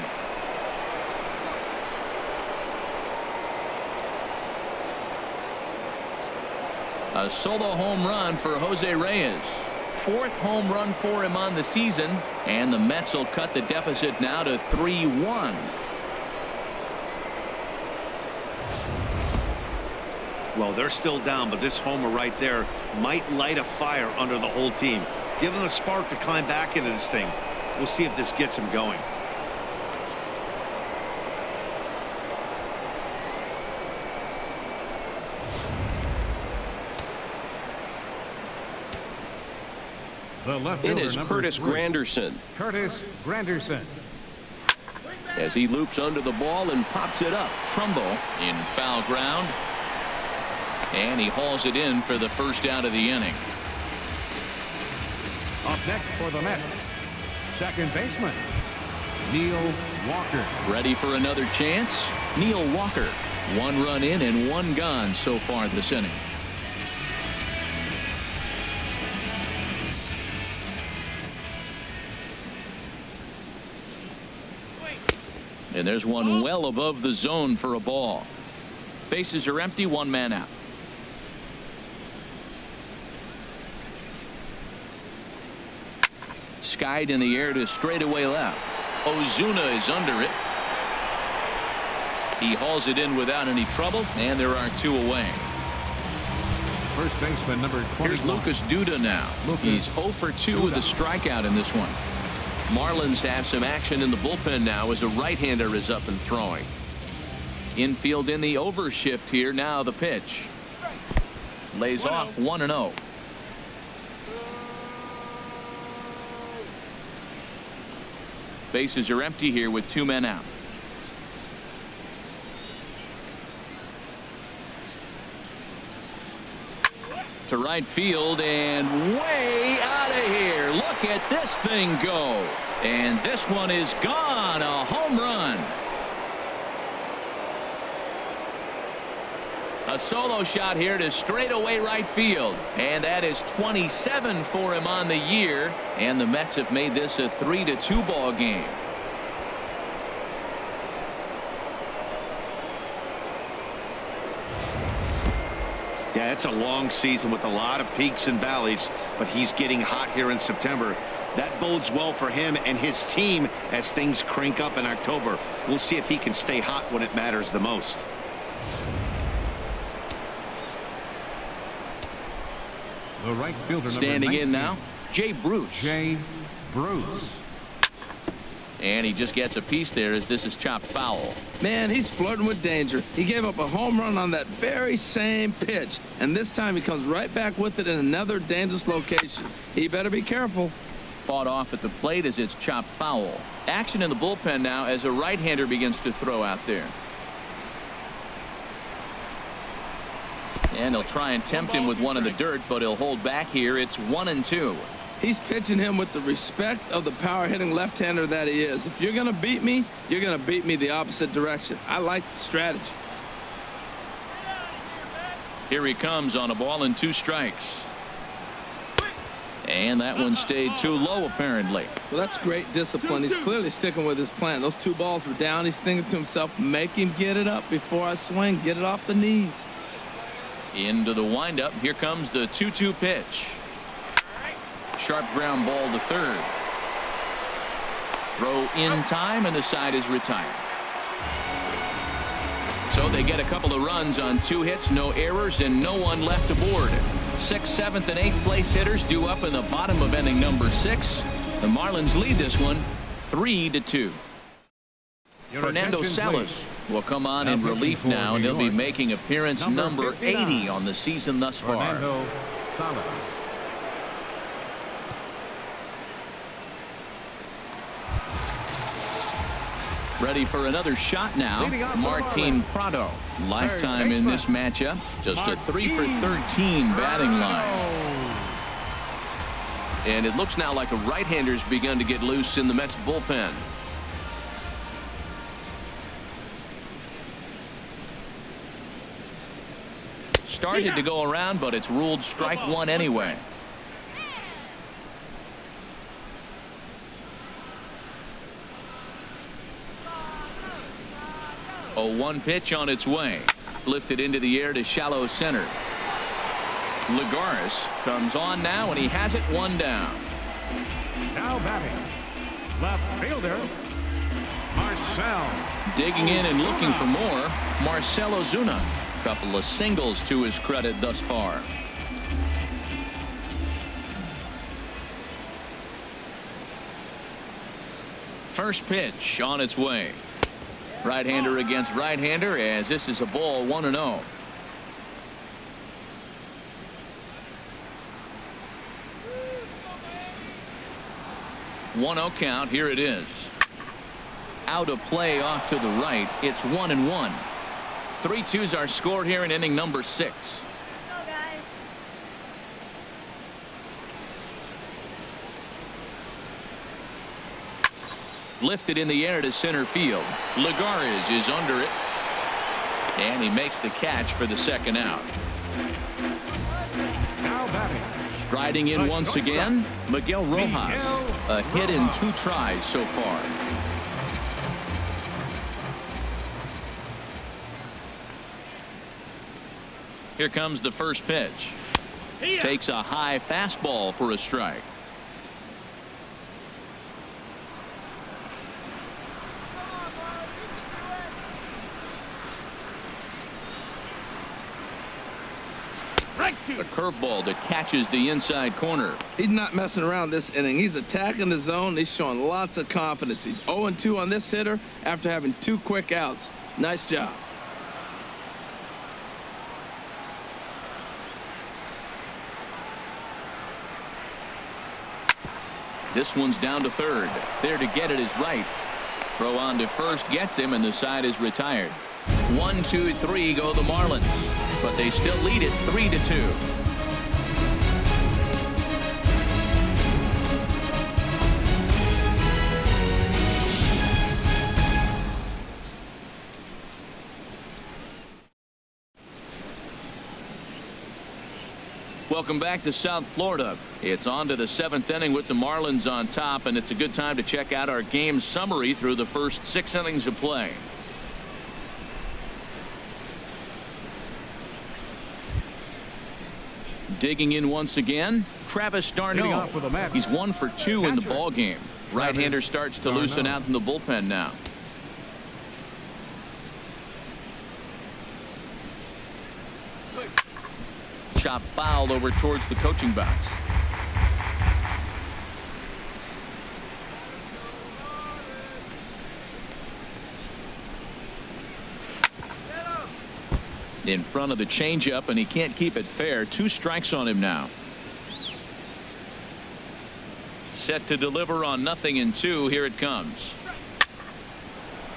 A solo home run for Jose Reyes. 4th home run for him on the season, and the Mets will cut the deficit now to 3-1. Well, they're still down, but this homer right there might light a fire under the whole team. Give them a spark to climb back into this thing. We'll see if this gets them going. The left It fielder, is number Curtis 3. Granderson. Curtis Granderson. As he loops under the ball and pops it up. Trumbo in foul ground. And he hauls it in for the first out of the inning. Up next for the Mets, second baseman, Neil Walker. Ready for another chance? Neil Walker. 1 run in and 1 gone so far this inning. And there's one well above the zone for a ball. Bases are empty, 1 man out. Skied in the air to straightaway left. Ozuna is under it. He hauls it in without any trouble, and there are 2 away. First baseman number 20. Here's Lucas Duda now. He's 0 for 2 with a strikeout in this one. Marlins have some action in the bullpen now as a right-hander is up and throwing. Infield in the overshift here. Now the pitch. Lays off 1-0. Bases are empty here with 2 men out. To right field and way out of here. Look at this thing go. And this one is gone. A home run. A solo shot here to straightaway right field. And that is 27 for him on the year. And the Mets have made this a 3-2 ball game. Yeah, it's a long season with a lot of peaks and valleys, but he's getting hot here in September. That bodes well for him and his team as things crank up in October. We'll see if he can stay hot when it matters the most. The right fielder Standing number 19, in now, Jay Bruce. Jay Bruce. And he just gets a piece there as this is chopped foul. Man, he's flirting with danger. He gave up a home run on that very same pitch, and this time he comes right back with it in another dangerous location. He better be careful. fought off at the plate as it's chopped foul. Action in the bullpen now as a right-hander begins to throw out there. And he'll try and tempt him with one in the dirt, but he'll hold back here. It's 1-2. He's pitching him with the respect of the power-hitting left-hander that he is. If you're going to beat me, you're going to beat me the opposite direction. I like the strategy. Here he comes on a ball and 2 strikes. And that one stayed too low, apparently. Well, that's great discipline. He's clearly sticking with his plan. Those 2 balls were down. He's thinking to himself, make him get it up before I swing. Get it off the knees. Into the windup. Here comes the 2-2 pitch. Sharp ground ball to third. Throw in time, and the side is retired. So they get a couple of runs on 2 hits, no errors, and no one left aboard. 6th, 7th, and 8th place hitters due up in the bottom of inning number 6. The Marlins lead this one 3-2. Fernando Salas will come on in relief now, and he'll be making appearance number 80 on the season thus far. Fernando Salas. Ready for another shot now. Martin Prado, lifetime in this matchup. Just a 3 for 13 batting line. And it looks now like a right-hander's begun to get loose in the Mets bullpen. Started to go around, but it's ruled strike 1 anyway. 0-1 pitch on its way. Lifted into the air to shallow center. Lagares comes on now, and he has it 1 down. Now batting, left fielder, Marcell. Digging in and looking for more, Marcell Ozuna. Couple of singles to his credit thus far. First pitch on its way. Right-hander against right-hander, as this is a ball 1-0. One-0 count. Here it is. Out of play off to the right. It's 1-1. 3-2s are scored here in inning number 6. Let's go, guys. Lifted in the air to center field. Lagares is under it, and he makes the catch for the second out. Now batting, Riding in once again, Miguel Rojas. A hit in 2 tries so far. Here comes the first pitch. Takes a high fastball for a strike. A curveball that catches the inside corner. He's not messing around this inning. He's attacking the zone. He's showing lots of confidence. He's 0-2 on this hitter after having 2 quick outs. Nice job. This one's down to third. There to get it is right. Throw on to first gets him, and the side is retired. 1, 2, 3 go the Marlins, but they still lead it 3-2. Welcome back to South Florida. It's on to the 7th inning with the Marlins on top, and it's a good time to check out our game summary through the first 6 innings of play. Digging in once again, Travis d'Arnaud. He's 1 for 2 in the ball game. Right-hander starts to loosen out in the bullpen now. Chop foul over towards the coaching box. In front of the changeup, and he can't keep it fair. 2 strikes on him now. set to deliver on 0-2. Here it comes.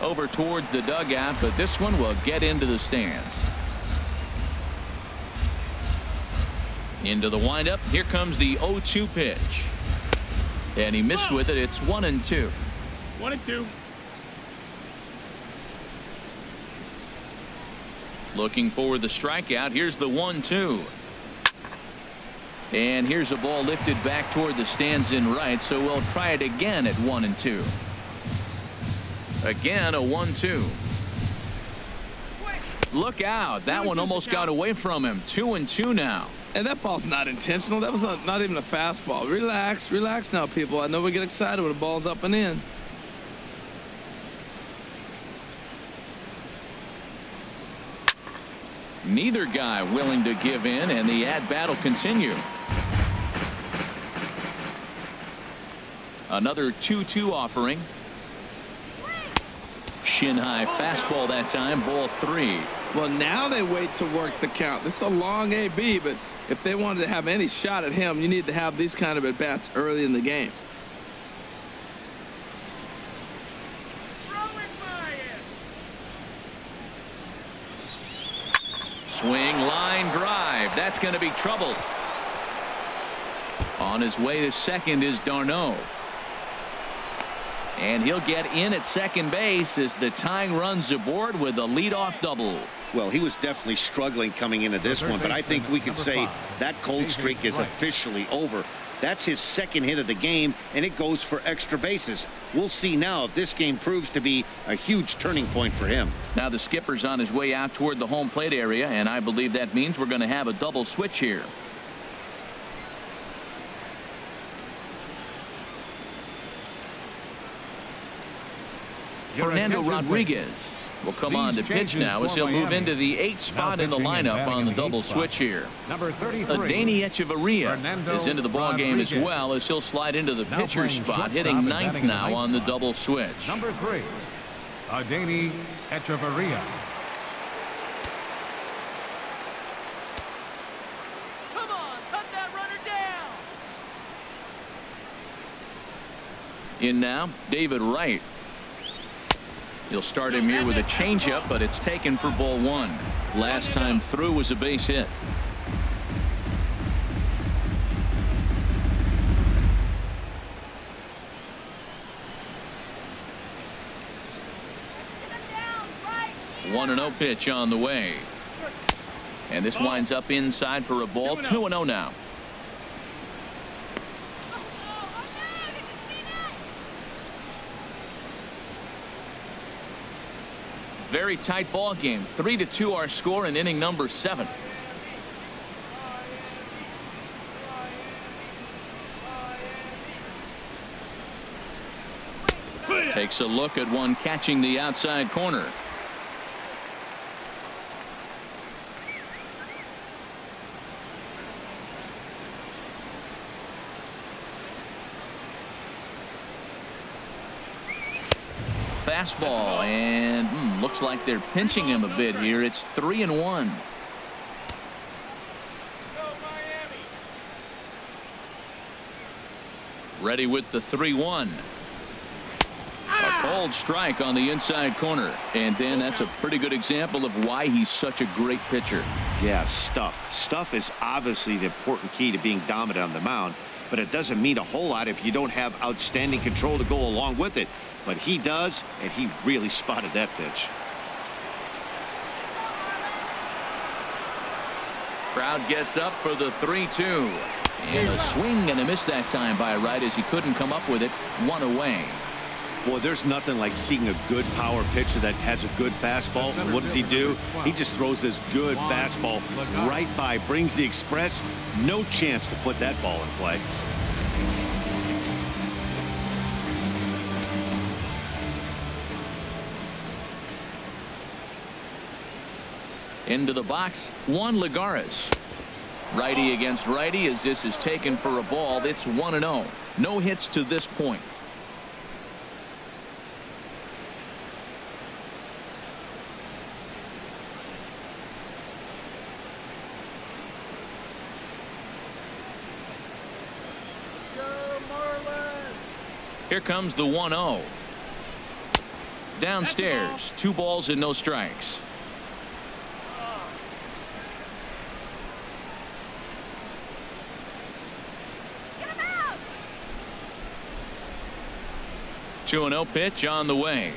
Over towards the dugout, but this one will get into the stands. Into the windup. Here comes the 0-2 pitch. And he missed with it. It's 1-2. 1-2. Looking for the strikeout. Here's the 1-2. And here's a ball lifted back toward the stands in right, so we'll try it again at 1-2. Again, a 1-2. Look out. That one almost got away from him. 2-2 now. And that ball's not intentional. That was not even a fastball. Relax, relax now, people. I know we get excited when the ball's up and in. Neither guy willing to give in, and the at-bat will continue. Another 2-2 offering. Shin high fastball that time. Ball 3. Well, now they wait to work the count. This is a long AB, but if they wanted to have any shot at him, you need to have these kind of at-bats early in the game. Swing, line drive. That's going to be trouble. On his way to second is d'Arnaud. And he'll get in at second base as the tying runs aboard with a leadoff double. Well, he was definitely struggling coming into this one, but I think we can say that cold streak is officially over. That's his second hit of the game, and it goes for extra bases. We'll see now if this game proves to be a huge turning point for him. Now the skipper's on his way out toward the home plate area, and I believe that means we're going to have a double switch here. Fernando Rodriguez will come on to pitch now as he'll move into the 8th spot in the lineup on the double switch here. Number 33. Adeiny Echeverria is into the ball game as well as he'll slide into the pitcher's spot, hitting 9th now on the double switch. Number 3. Adeiny Echeverria. Come on, cut that runner down. In now, David Wright. He'll start him here with a changeup, but it's taken for ball 1. Last time through was a base hit. Right. 1-0 pitch on the way. And this winds up inside for a ball. 2-0 now. Very tight ball game. 3-2 our score in inning number 7. Takes a look at one catching the outside corner. Fastball, and looks like they're pinching him a bit here. It's 3-1. Ready with the 3-1. A cold strike on the inside corner, and then that's a pretty good example of why he's such a great pitcher. Yeah, stuff is obviously the important key to being dominant on the mound, but it doesn't mean a whole lot if you don't have outstanding control to go along with it. But he does, and he really spotted that pitch. Crowd gets up for the 3-2. And a swing and a miss that time by Wright as he couldn't come up with it. 1 away. Boy, there's nothing like seeing a good power pitcher that has a good fastball. And what does he do? He just throws this good fastball right by, brings the express. No chance to put that ball in play. Into the box, Juan Lagares. Righty against righty as this is taken for a ball. It's 1-0. No hits to this point. Go Marlins! Here comes the 1-0. Downstairs, 2 balls and no strikes. Get him out! 2-0 pitch on the way.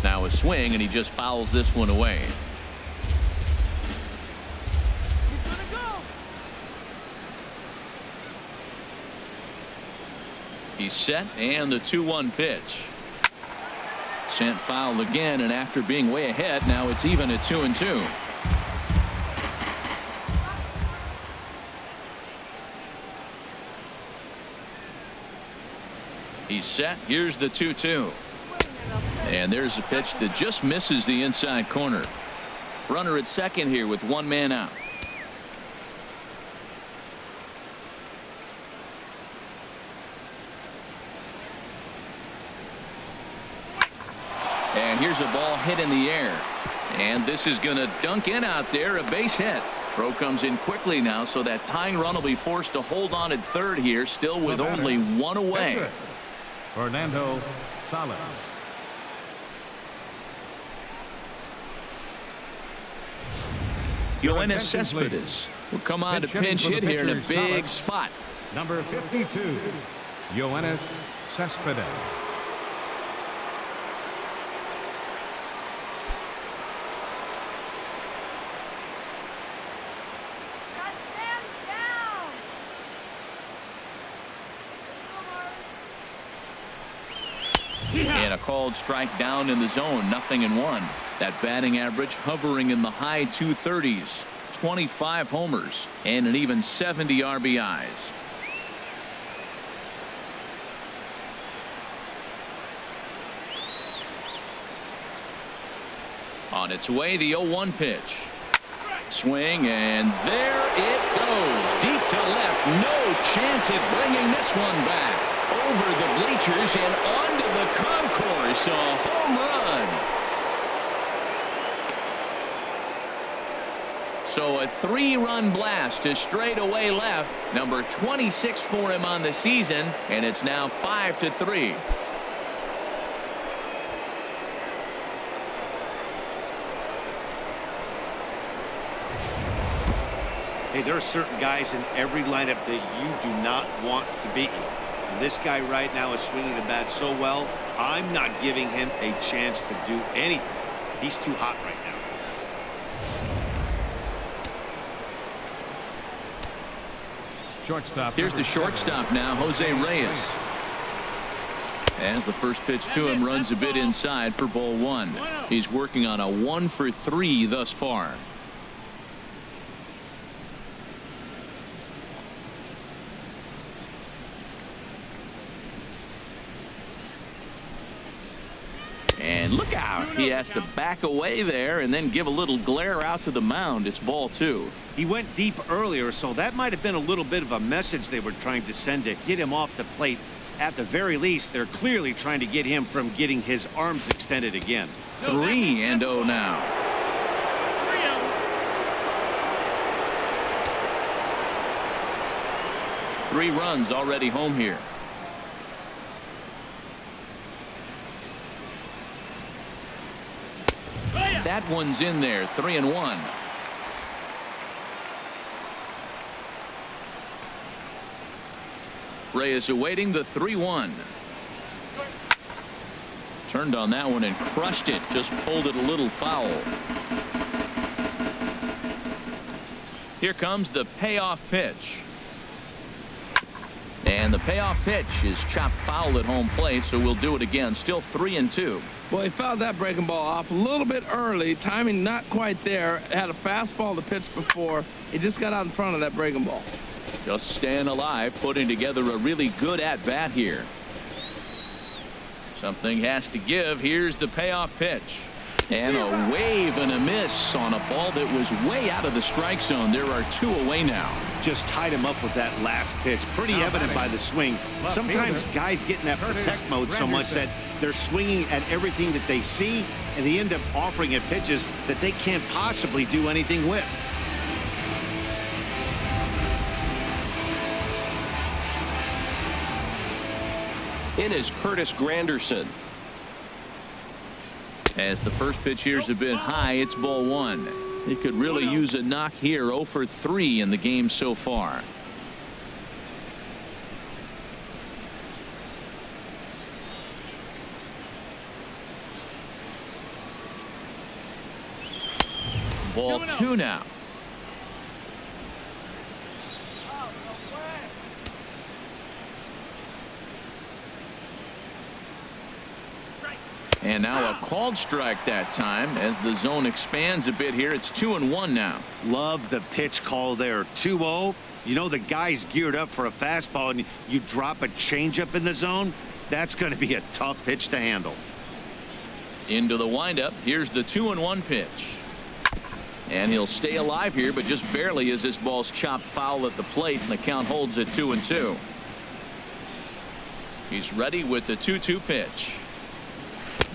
Now a swing, and he just fouls this one away. He's gonna go! He's set, and the 2-1 pitch. Sent foul again, and after being way ahead, now it's even at 2-2. He's set. Here's the 2-2. And there's a pitch that just misses the inside corner. Runner at second here with 1 man out. And here's a ball hit in the air. And this is going to dunk in out there, a base hit. Throw comes in quickly now, so that tying run will be forced to hold on at third here, still with only 1 away. Pitcher, Fernando Salas. Yoenis Cespedes will come on to pinch hit here in a big spot. Number 52, Yoenis Cespedes. Shut them down! And a called strike down in the zone, 0-1. That batting average hovering in the high 230s, 25 homers, and an even 70 RBIs. On its way, the 0-1 pitch. Swing, and there it goes. Deep to left. No chance at bringing this one back. Over the bleachers and onto the concourse. A home run. So a 3-run blast to straightaway left. Number 26 for him on the season, and it's now 5-3. Hey, there are certain guys in every lineup that you do not want to beat you. And this guy right now is swinging the bat so well, I'm not giving him a chance to do anything. He's too hot right now. Shortstop. Here's the shortstop now, Jose Reyes. As the first pitch to him runs a bit inside for ball 1. He's working on a 1-for-3 thus far. And look out. He has to back away there and then give a little glare out to the mound. It's ball 2. He went deep earlier, so that might have been a little bit of a message they were trying to send to get him off the plate. At the very least, they're clearly trying to get him from getting his arms extended again. 3-0 now. 3 runs already home here. That one's in there. 3-1. Reyes awaiting the 3-1. Turned on that one and crushed it. Just pulled it a little foul. Here comes the payoff pitch. And the payoff pitch is chopped foul at home plate, so we'll do it again. Still 3-2. Well, he fouled that breaking ball off a little bit early. Timing not quite there. Had a fastball to pitch before. He just got out in front of that breaking ball. Just staying alive, putting together a really good at-bat here. Something has to give. Here's the payoff pitch. And a wave and a miss on a ball that was way out of the strike zone. There are 2 away now. Just tied him up with that last pitch. Pretty evident by the swing. Sometimes guys get in that protect mode so much that they're swinging at everything that they see, and they end up offering at pitches that they can't possibly do anything with. In is Curtis Granderson. As the first pitch here's a bit high, it's ball one. He could really use a knock here. 0 for 3 in the game so far. Ball 2 now. And now a called strike that time as the zone expands a bit here. It's 2-1 now. Love the pitch call there. 2-0. You know the guy's geared up for a fastball and you drop a changeup in the zone. That's going to be a tough pitch to handle. Into the windup. Here's the 2-1 pitch. And he'll stay alive here, but just barely as this ball's chopped foul at the plate, and the count holds at 2-2. He's ready with the 2-2 pitch.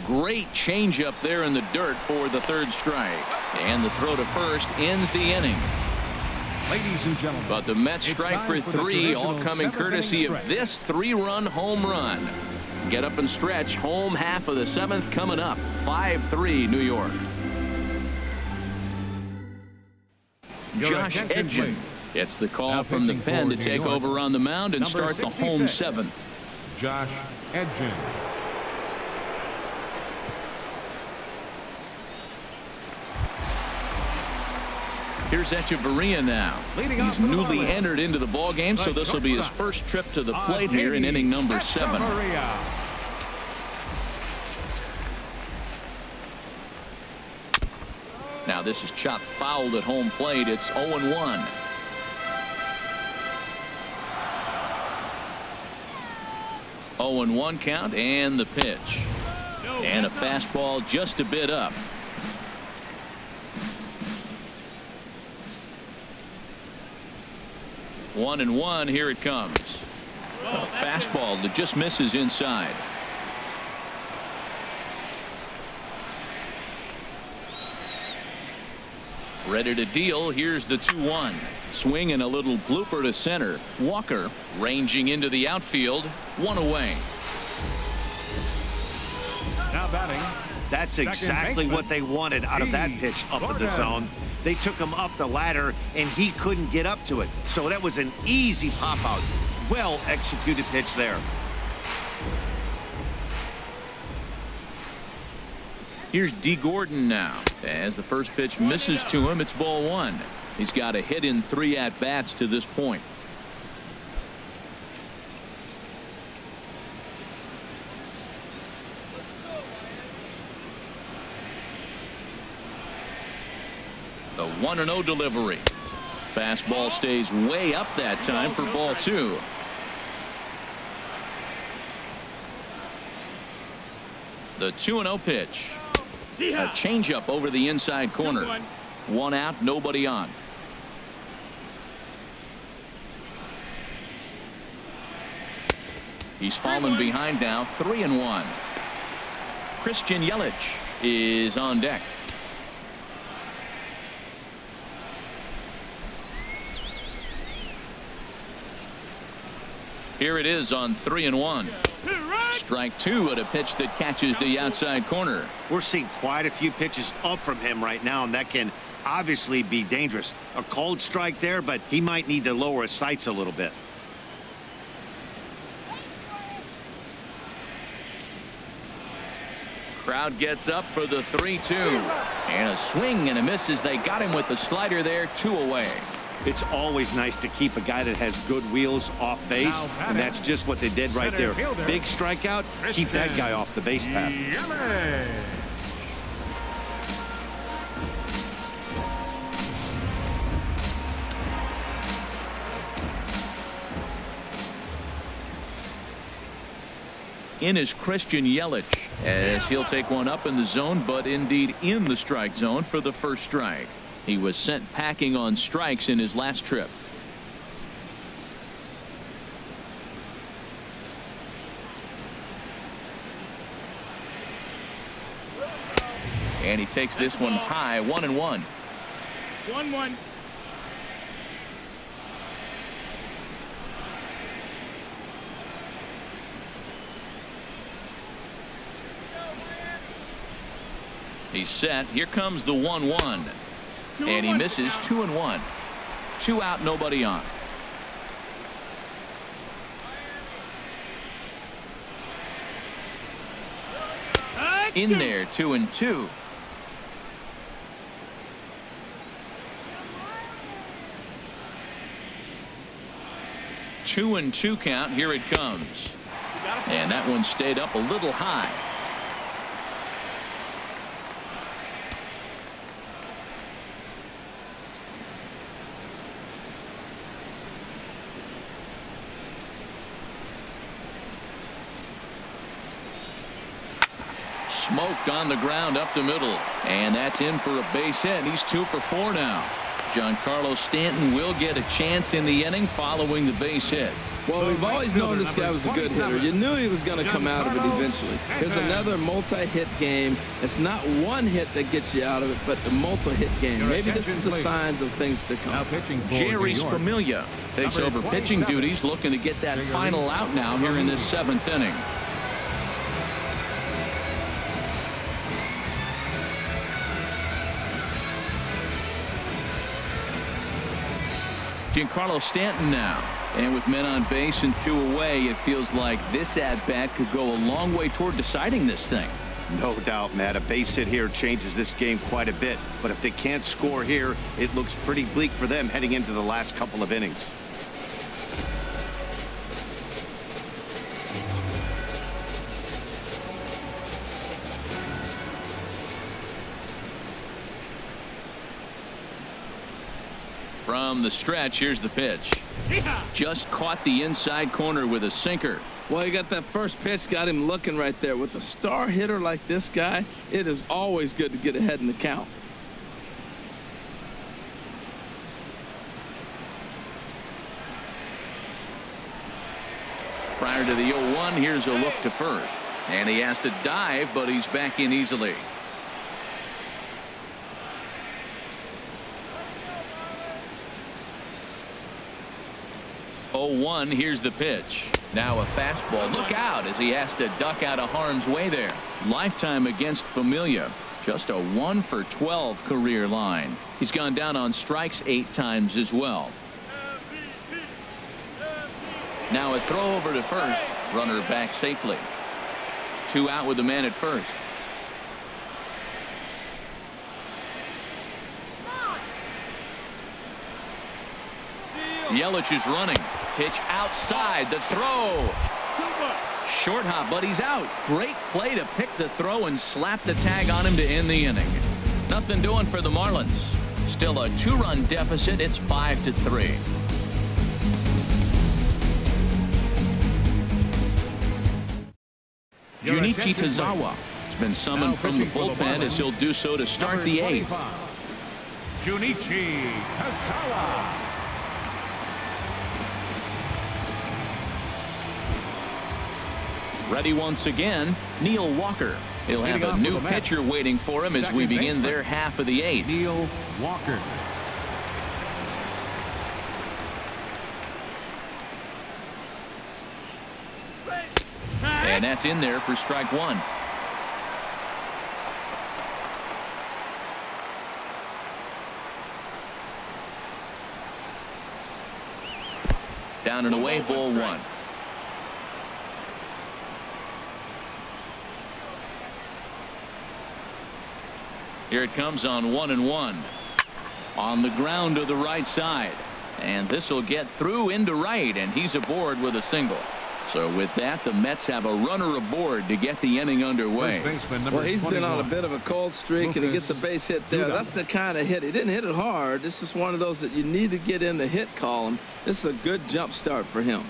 Great changeup there in the dirt for the third strike. And the throw to first ends the inning. Ladies and gentlemen, But the Mets strike for 3, all coming courtesy of this 3-run home run. Get up and stretch. Home half of the 7th coming up. 5-3 New York. Josh Edgin gets the call from the pen to take over on the mound and start the home 7th. Josh Edgin. Here's Echeverria now. He's newly entered into the ball game, so this will be his first trip to the plate here in inning number 7. Now this is chopped fouled at home plate. It's 0-1. Oh and 1 count, and the pitch. And a fastball just a bit up. 1-1. Here it comes. A fastball that just misses inside. Ready to deal. Here's the 2-1. Swing and a little blooper to center. Walker ranging into the outfield. 1 away. Now batting. That's exactly what they wanted out of that pitch up in the zone. They took him up the ladder and he couldn't get up to it. So that was an easy pop out. Well executed pitch there. Here's D. Gordon now. As the first pitch misses to him, it's ball 1. He's got a hit in 3 at-bats to this point. The 1-0 delivery. Fastball stays way up that time for ball 2. The 2-0 pitch. A changeup over the inside corner. 1 out, nobody on. He's fallen behind now. 3-1. Christian Yelich is on deck. Here it is on 3-1. Strike 2 at a pitch that catches the outside corner. We're seeing quite a few pitches up from him right now, and that can obviously be dangerous. A cold strike there, but he might need to lower his sights a little bit. Crowd gets up for the 3-2. And a swing and a miss as they got him with the slider there. 2 away. It's always nice to keep a guy that has good wheels off base, and that's just what they did right there. Big strikeout, keep that guy off the base path. In is Christian Yelich as he'll take one up in the zone, but indeed in the strike zone for the first strike. He was sent packing on strikes in his last trip. And he takes this one high. 1-1. 1-1. He's set. Here comes the 1-1. And he misses 2-1. 2 out, nobody on. In there, 2-2. 2-2 count. Here it comes. And that one stayed up a little high. Smoked on the ground up the middle. And that's in for a base hit. He's 2 for 4 now. Giancarlo Stanton will get a chance in the inning following the base hit. Well, we've always known this guy was a good hitter. You knew he was going to come out of it eventually. Here's another multi-hit game. It's not one hit that gets you out of it, but the multi-hit game. Maybe this is the signs of things to come. Jerry Familia takes over pitching duties, looking to get that final out now here in this 7th inning. Giancarlo Stanton now. And with men on base and 2 away, it feels like this at-bat could go a long way toward deciding this thing. No doubt, Matt. A base hit here changes this game quite a bit. But if they can't score here, it looks pretty bleak for them heading into the last couple of innings. From the stretch, here's the pitch. Just caught the inside corner with a sinker. Well, he got that first pitch, got him looking right there. With a star hitter like this guy, it is always good to get ahead in the count. Prior to the 0-1, here's a look to first. And he has to dive, but he's back in easily. Here's the pitch. Now a fastball. Look out as he has to duck out of harm's way there. Lifetime against Familia. Just a 1 for 12 career line. He's gone down on strikes 8 times as well. Now a throw over to first. Runner back safely. 2 out with the man at first. Yelich is running. Pitch outside. The throw. Short hop, but he's out. Great play to pick the throw and slap the tag on him to end the inning. Nothing doing for the Marlins. Still a 2-run deficit. It's 5-3. Junichi Tazawa has been summoned from the bullpen as he'll do so to start the 8th. Junichi Tazawa. Ready once again, Neil Walker. He'll have a new pitcher waiting for him as we begin their half of the 8th. Neil Walker. And that's in there for strike 1. Down and away, ball 1. Here it comes on 1-1. On the ground to the right side. And this will get through into right, and he's aboard with a single. So with that, the Mets have a runner aboard to get the inning underway. Well, he's been on a bit of a cold streak, and he gets a base hit there. That's the kind of hit. He didn't hit it hard. This is one of those that you need to get in the hit column. This is a good jump start for him.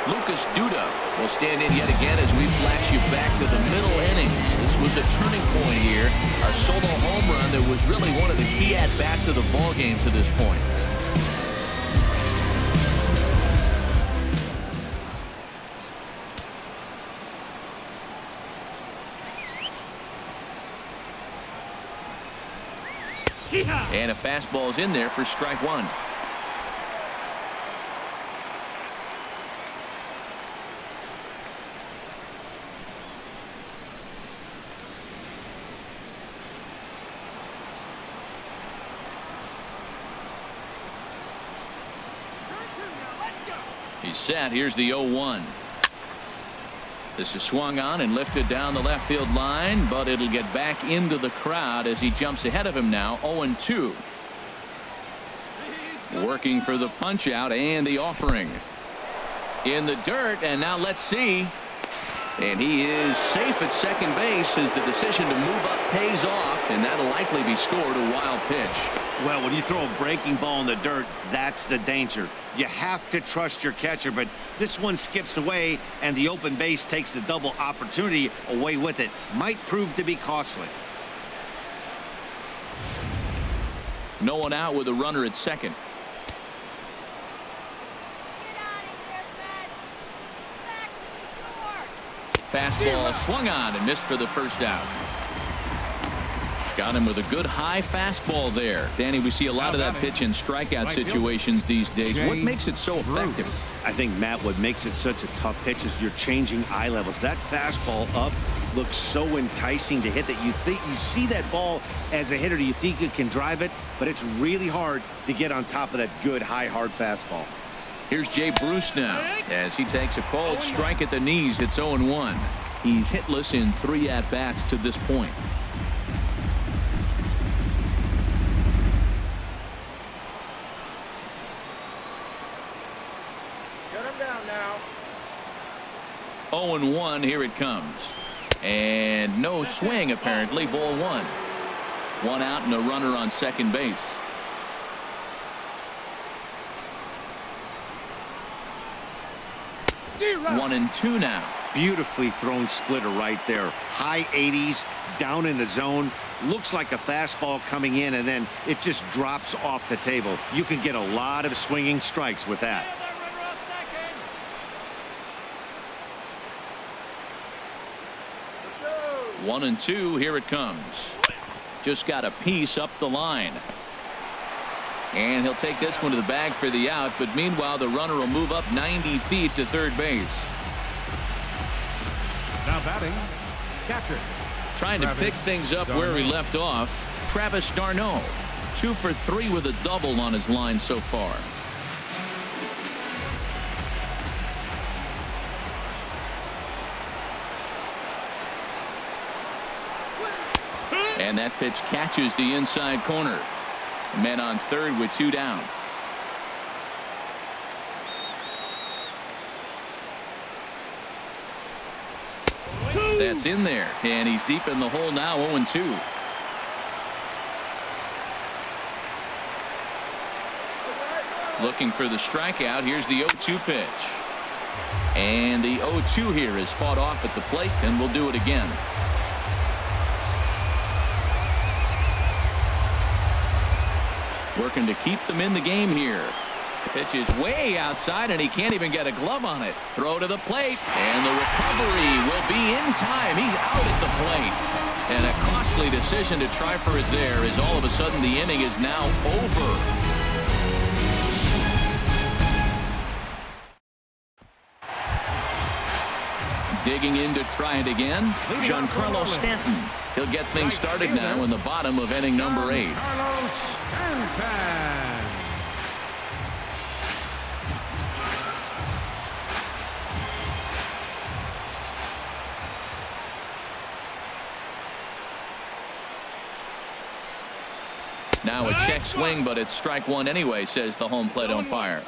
Lucas Duda will stand in yet again as we flash you back to the middle innings. This was a turning point here. A solo home run that was really one of the key at-bats of the ball game to this point. And a fastball is in there for strike 1. He's set. Here's the 0-1. This is swung on and lifted down the left field line, but it'll get back into the crowd as he jumps ahead of him now. 0-2. Working for the punch out and the offering. In the dirt, and now let's see. And he is safe at second base as the decision to move up pays off, and that'll likely be scored a wild pitch. Well, when you throw a breaking ball in the dirt, that's the danger. You have to trust your catcher, but this one skips away, and the open base takes the double opportunity away with it. Might prove to be costly. No one out with a runner at second. Fastball swung on and missed for the first out. Got him with a good high fastball there. Danny, we see a lot of that pitch in strikeout situations these days. What makes it so effective? I think, Matt, what makes it such a tough pitch is you're changing eye levels. That fastball up looks so enticing to hit that you think you see that ball as a hitter. You think you can drive it, but it's really hard to get on top of that good high hard fastball. Here's Jay Bruce now as he takes a cold strike at the knees. It's 0-1. He's hitless in 3 at-bats to this point. Shut him down now. 0-1. Here it comes. And no swing, apparently. Ball 1. 1 out and a runner on second base. 1-2 now. Beautifully thrown splitter right there. High 80s, down in the zone. Looks like a fastball coming in, and then it just drops off the table. You can get a lot of swinging strikes with that. 1-2. Here it comes. Just got a piece up the line. And he'll take this one to the bag for the out, but meanwhile the runner will move up 90 feet to third base. Now batting, catcher. Trying to pick things up where he left off. Travis d'Arnaud, 2 for 3 with a double on his line so far. And that pitch catches the inside corner. Men on third with 2 down. That's in there, and he's deep in the hole now. 0-2. Looking for the strikeout. Here's the 0-2 pitch. And the 0-2 here is fought off at the plate, and we'll do it again. Working to keep them in the game here. Pitch is way outside, and he can't even get a glove on it. Throw to the plate, and the recovery will be in time. He's out at the plate. And a costly decision to try for it there, as all of a sudden the inning is now over. Digging in to try it again, Giancarlo Stanton. He'll get things started now in the bottom of inning number 8. Now a check swing, but it's strike 1 anyway, says the home plate umpire.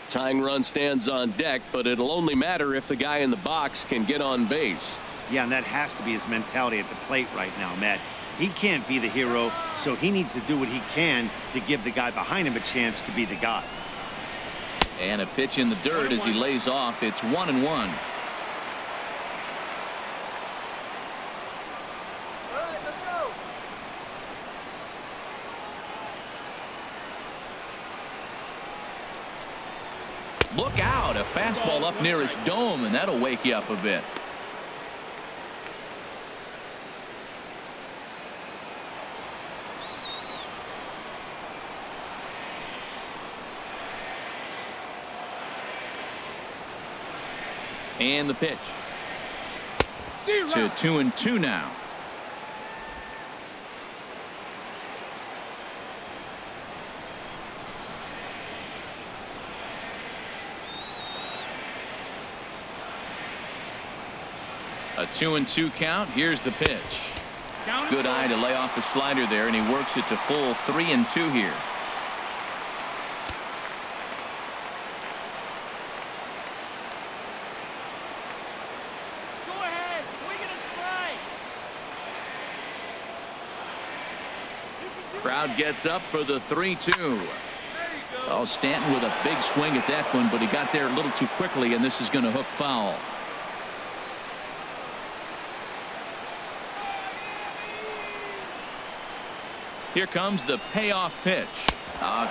Tying run stands on deck, but it'll only matter if the guy in the box can get on base. Yeah, and that has to be his mentality at the plate right now, Matt. He can't be the hero, so he needs to do what he can to give the guy behind him a chance to be the guy. And a pitch in the dirt as he lays off. It's 1-1. Look out, a fastball up near his dome, and that'll wake you up a bit. And the pitch. To 2-2 now. A 2-2 count. Here's the pitch. Good eye to lay off the slider there, and he works it to full 3-2 here. Go ahead, swing it a strike. Crowd gets up for the 3-2. Oh, Stanton with a big swing at that one, but he got there a little too quickly, and this is going to hook foul. Here comes the payoff pitch.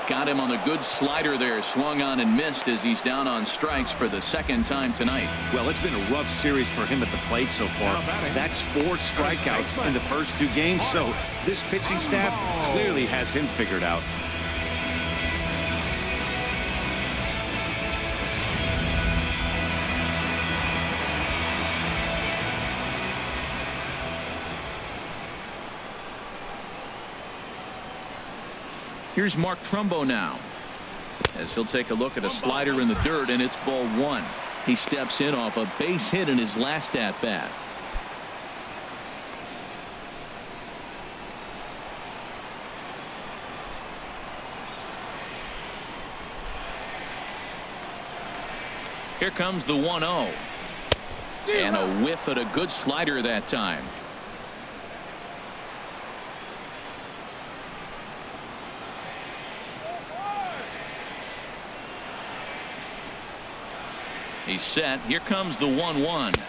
Got him on the good slider there. Swung on and missed as he's down on strikes for the second time tonight. Well, it's been a rough series for him at the plate so far. That's 4 strikeouts in the first 2 games, so this pitching staff clearly has him figured out. Here's Mark Trumbo now, as he'll take a look at a slider in the dirt, and it's ball 1. He steps in off a base hit in his last at bat. Here comes the 1-0, and a whiff at a good slider that time. He's set. Here comes the 1-1.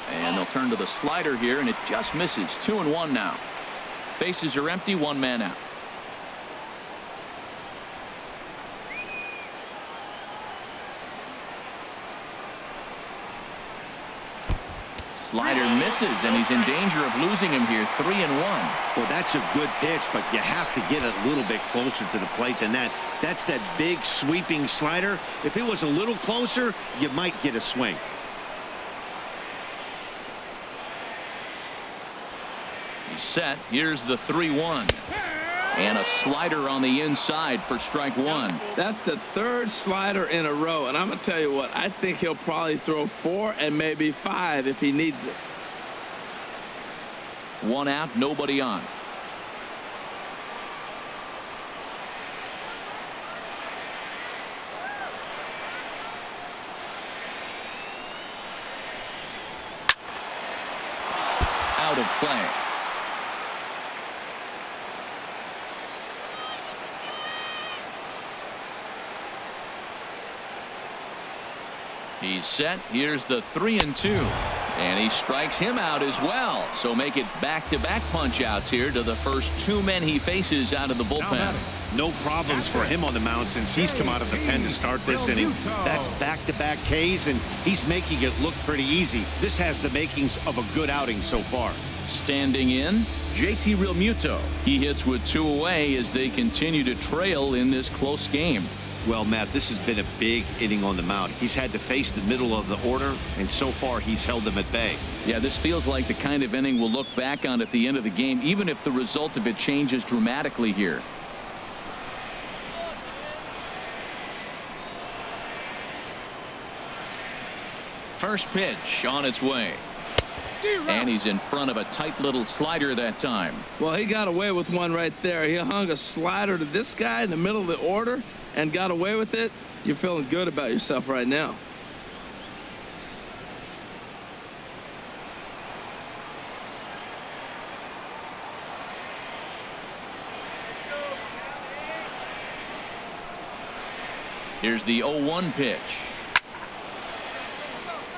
And they'll turn to the slider here, and it just misses. 2-1 now. Bases are empty. 1 man out. Slider misses, and he's in danger of losing him here. 3-1. Well, that's a good pitch, but you have to get a little bit closer to the plate than that. That's that big sweeping slider. If it was a little closer, you might get a swing. He's set. Here's the 3-1. And a slider on the inside for strike 1. That's the 3rd slider in a row, and I'm going to tell you what, I think he'll probably throw 4 and maybe 5 if he needs it. 1 out, nobody on. Out of play. He's set. Here's the 3-2. And he strikes him out as well. So make it back-to-back punch-outs here to the first 2 men he faces out of the bullpen. No problems for him on the mound since he's come out of the pen to start this inning. That's back-to-back Ks, and he's making it look pretty easy. This has the makings of a good outing so far. Standing in, JT Realmuto. He hits with 2 away as they continue to trail in this close game. Well, Matt, this has been a big inning on the mound. He's had to face the middle of the order, and so far he's held them at bay. Yeah, this feels like the kind of inning we'll look back on at the end of the game, even if the result of it changes dramatically here. First pitch on its way. And he's in front of a tight little slider that time. Well, he got away with one right there. He hung a slider to this guy in the middle of the order and got away with it. You're feeling good about yourself right now. Here's the 0-1 pitch.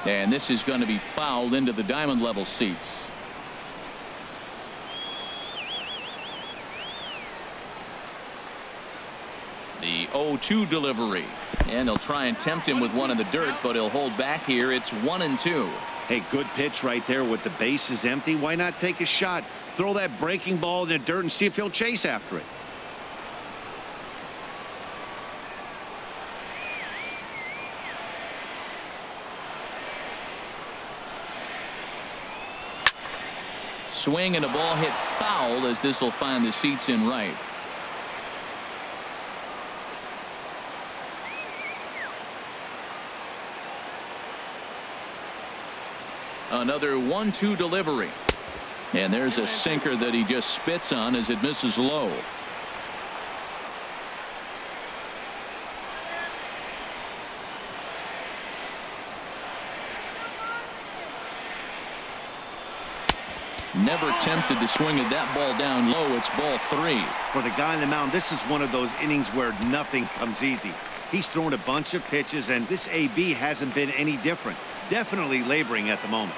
And this is going to be fouled into the diamond level seats. The 0-2 delivery. And they'll try and tempt him with one in the dirt, but he'll hold back here. It's 1-2. Hey, good pitch right there with the bases empty. Why not take a shot? Throw that breaking ball in the dirt and see if he'll chase after it. Swing and a ball hit foul as this will find the seats in right. Another 1-2 delivery. And there's a sinker that he just spits on as it misses low. Never tempted to swing at that ball down low. It's ball 3. For the guy on the mound, this is one of those innings where nothing comes easy. He's thrown a bunch of pitches, and this AB hasn't been any different. Definitely laboring at the moment.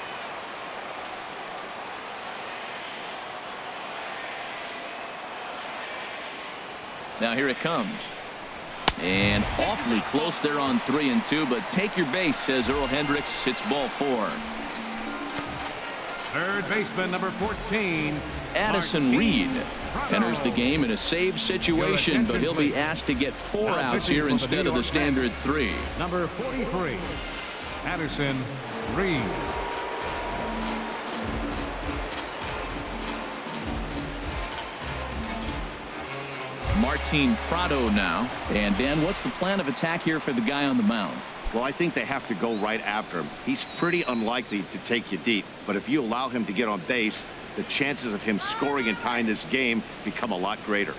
Now here it comes. And awfully close there on 3-2, but take your base, says Earl Hendricks. It's ball 4. Third baseman, number 14. Addison Reed enters the game in a save situation, but he'll be asked to get 4 outs here instead of the standard 3. Number 43, Addison Reed. Martin Prado now. And Dan, what's the plan of attack here for the guy on the mound? Well, I think they have to go right after him. He's pretty unlikely to take you deep, but if you allow him to get on base, the chances of him scoring and tying this game become a lot greater.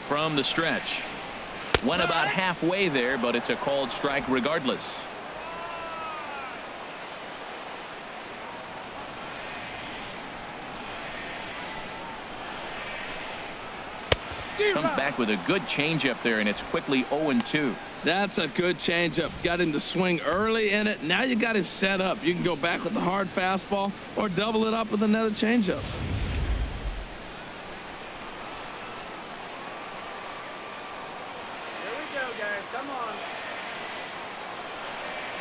From the stretch. Went about halfway there, but it's a called strike regardless. Comes back with a good changeup there, and it's quickly 0-2. That's a good changeup. Got him to swing early in it. Now you got him set up. You can go back with the hard fastball or double it up with another changeup. Here we go, guys. Come on.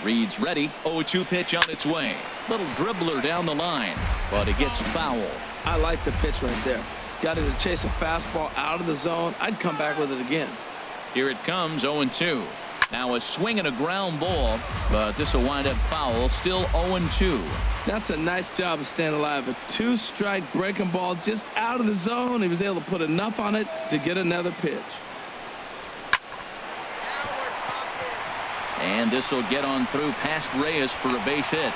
Reed's ready. 0-2 pitch on its way. Little dribbler down the line, but it gets foul. I like the pitch right there. Got him to chase a fastball out of the zone. I'd come back with it again. Here it comes, 0-2. Now a swing and a ground ball, but this will wind up foul. Still 0-2. That's a nice job of staying alive. A 2-strike breaking ball just out of the zone. He was able to put enough on it to get another pitch. And this will get on through past Reyes for a base hit.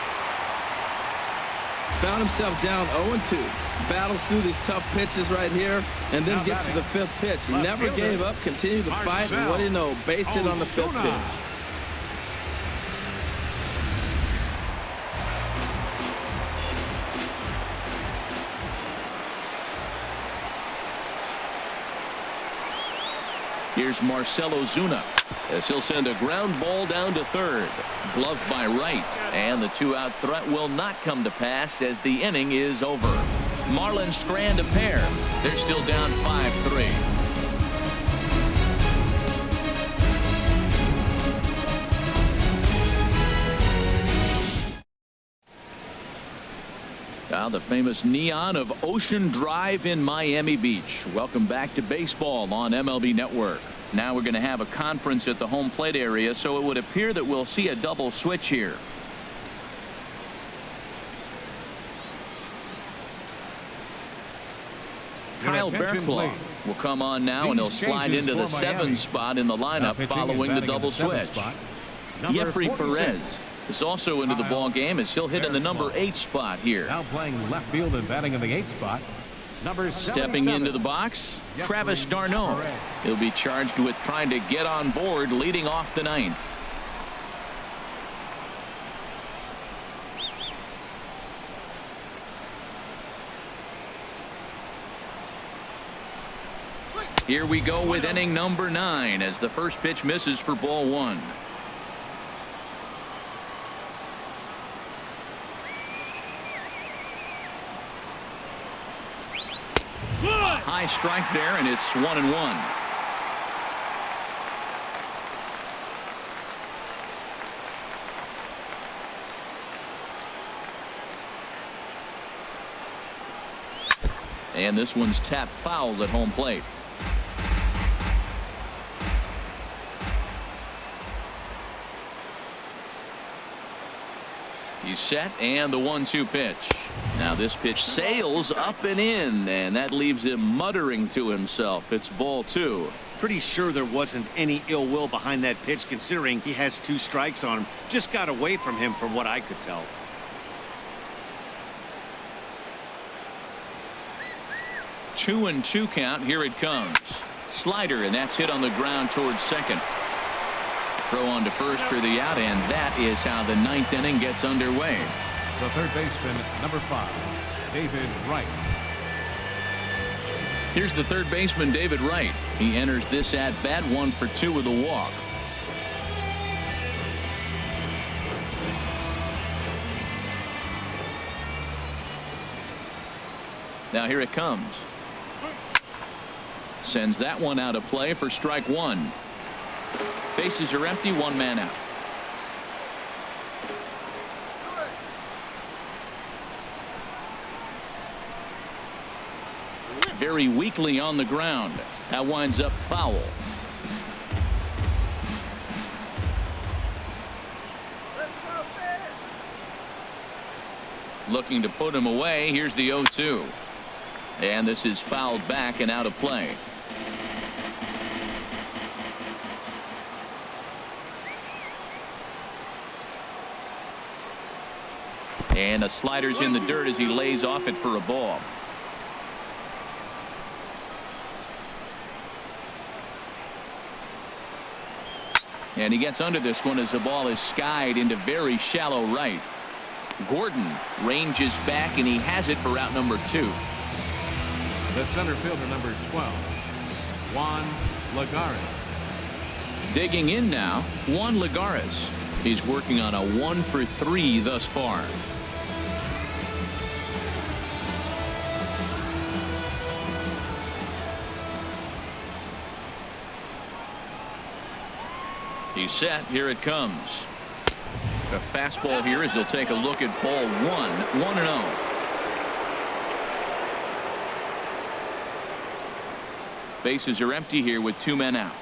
Found himself down 0-2. Battles through these tough pitches right here, and then gets to the 5th pitch. He never gave up, continued to fight, and what do you know, base hit on the 5th pitch. Here's Marcell Ozuna as he'll send a ground ball down to third. Gloved by Wright, and the 2-out threat will not come to pass as the inning is over. Marlins strand a pair. They're still down 5-3. Now the famous neon of Ocean Drive in Miami Beach. Welcome back to baseball on MLB Network. Now we're going to have a conference at the home plate area, so it would appear that we'll see a double switch here. Kyle Barraclough will come on now, and he'll slide into the 7 spot in the lineup following the double switch. Jeffrey Perez is also into the ball game as he'll hit in the number 8 spot here. Now playing left field and batting in the 8th spot. Number Stepping into the box, Travis d'Arnaud. He'll be charged with trying to get on board leading off the 9th. Here we go with inning number 9 as the first pitch misses for ball 1. High strike there, and it's 1-1. And this one's tapped foul at home plate. He's set, and the 1-2 pitch. Now this pitch sails up and in, and that leaves him muttering to himself. It's ball 2. Pretty sure there wasn't any ill will behind that pitch, considering he has 2 strikes on him. Just got away from him from what I could tell. Two and 2 count. Here it comes. Slider, and that's hit on the ground towards second. Throw on to first for the out, and that is how the 9th inning gets underway. The third baseman, number 5, David Wright. Here's the third baseman, David Wright. He enters this at bat 1 for 2 with a walk. Now here it comes. Sends that one out of play for strike 1. Bases are empty, 1 man out. Very weakly on the ground. That winds up foul. Looking to put him away. Here's the 0-2. And this is fouled back and out of play. And a slider's in the dirt as he lays off it for a ball. And he gets under this one as the ball is skied into very shallow right. Gordon ranges back, and he has it for out number 2. The center fielder, number 12, Juan Lagares. Digging in now, Juan Lagares. He's working on a 1 for 3 thus far. He's set. Here it comes. A fastball here as he'll take a look at ball 1. 1-0. Bases are empty here with 2 men out.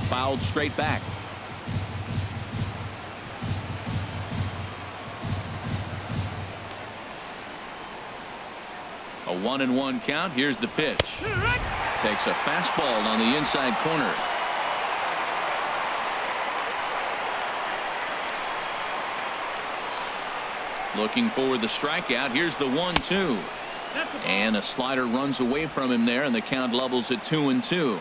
Fouled straight back. A 1-1 count. Here's the pitch. Takes a fastball on the inside corner. Looking for the strikeout. Here's the 1-2. And a slider runs away from him there, and the count levels at 2-2.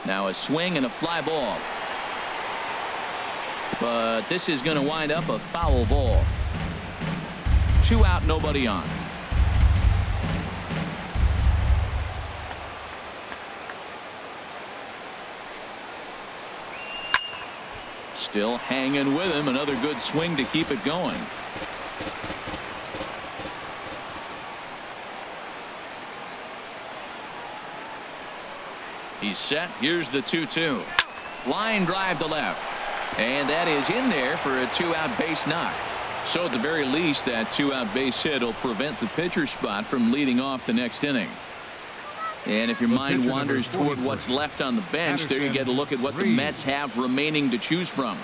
Now a swing and a fly ball. But this is going to wind up a foul ball. 2 out, nobody on. Still hanging with him. Another good swing to keep it going. He's set. Here's the 2-2. Line drive to left. And that is in there for a 2-out base knock. So at the very least, that 2-out base hit will prevent the pitcher spot from leading off the next inning. And if your mind wanders toward what's left on the bench, there you get a look at what the Mets have remaining to choose from.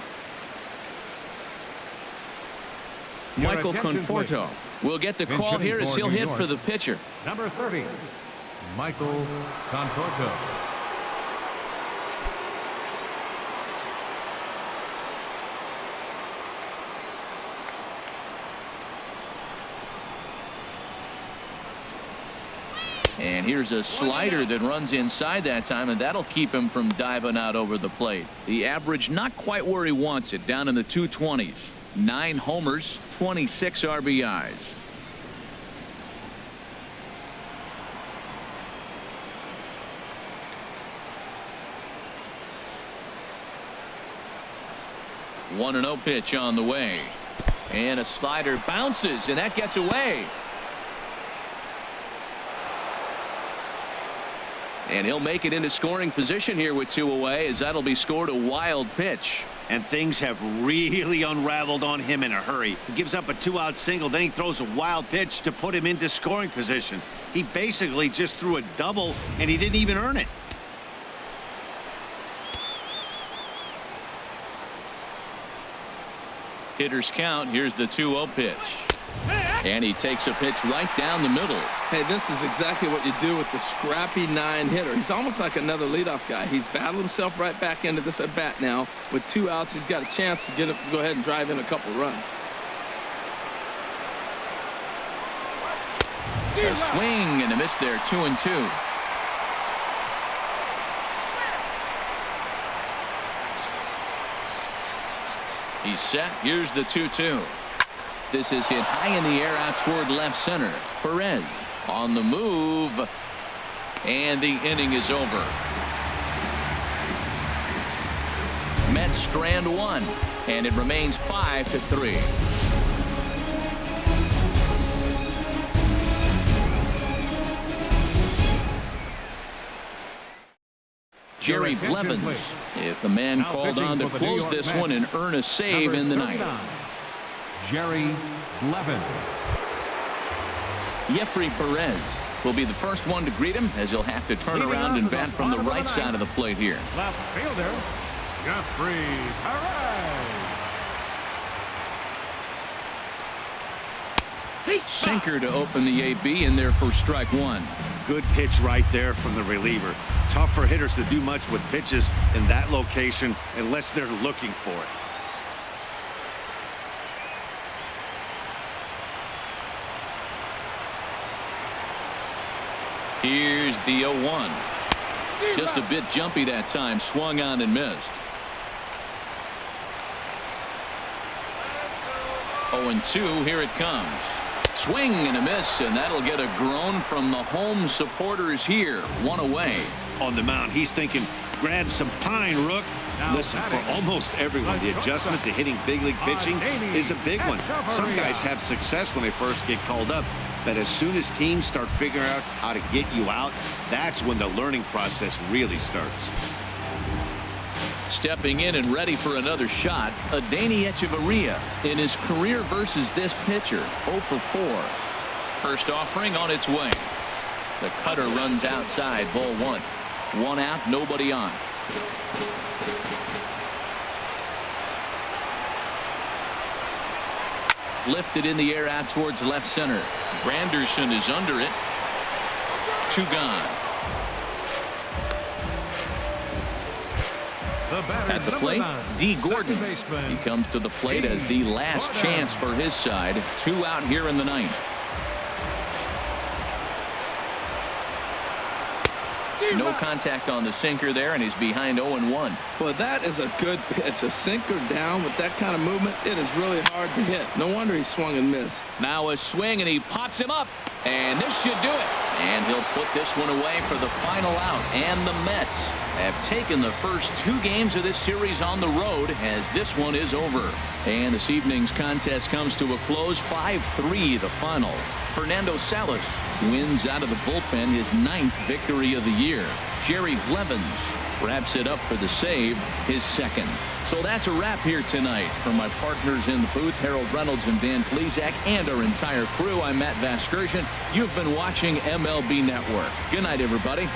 Michael Conforto will get the call here as he'll hit for the pitcher. Number 30, Michael Conforto. And here's a slider that runs inside that time, and that'll keep him from diving out over the plate. The average not quite where he wants it, down in the 220s. 9 homers, 26 RBIs. One 1-0 pitch on the way. And a slider bounces, and that gets away. And he'll make it into scoring position here with 2 away, as that'll be scored a wild pitch. And things have really unraveled on him in a hurry. He gives up a 2-out single, then he throws a wild pitch to put him into scoring position. He basically just threw a double, and he didn't even earn it. Hitters count. Here's the 2-0 pitch. And he takes a pitch right down the middle. Hey, this is exactly what you do with the scrappy 9-hitter. He's almost like another leadoff guy. He's battled himself right back into this at bat now. With 2 outs, he's got a chance to go ahead and drive in a couple runs. A swing and a miss there, 2-2. He's set. Here's the 2-2. This is hit high in the air out toward left center. Perez on the move. And the inning is over. Mets strand 1. And it remains 5-3. Jerry Blevins, if the man called on to close this one and earn a save in the ninth. Jerry Blevins. Jeffrey Perez will be the first one to greet him, as he'll have to turn around and bat from the right side of the plate here. Left fielder, Jeffrey Perez. Sinker to open the AB in there for strike 1. Good pitch right there from the reliever. Tough for hitters to do much with pitches in that location unless they're looking for it. Here's the 0-1. Just a bit jumpy that time. Swung on and missed. 0-2. Here it comes. Swing and a miss, and that'll get a groan from the home supporters here. 1 away. On the mound, he's thinking, grab some pine, Rook. Listen, for almost everyone, the adjustment to hitting big league pitching is a big one. Some guys have success when they first get called up, but as soon as teams start figuring out how to get you out, that's when the learning process really starts. Stepping in and ready for another shot, Adeiny Echeverria in his career versus this pitcher. 0 for 4. First offering on its way. The cutter runs outside. Ball 1. 1 out, nobody on. Lifted in the air out towards left center. Granderson is under it. 2 gone. At the plate, D. Gordon. He comes to the plate as the last chance for his side. 2 out here in the ninth. No contact on the sinker there, and he's behind 0-1. Well, that is a good pitch. A sinker down with that kind of movement, it is really hard to hit. No wonder he swung and missed. Now a swing, and he pops him up. And this should do it. And he'll put this one away for the final out. And the Mets have taken the first 2 games of this series on the road, as this one is over. And this evening's contest comes to a close. 5-3 the final. Fernando Salas wins out of the bullpen his 9th victory of the year. Jerry Blevins wraps it up for the save, his 2nd. So that's a wrap here tonight. For my partners in the booth, Harold Reynolds and Dan Plesac, and our entire crew, I'm Matt Vasgersian. You've been watching MLB Network. Good night, everybody.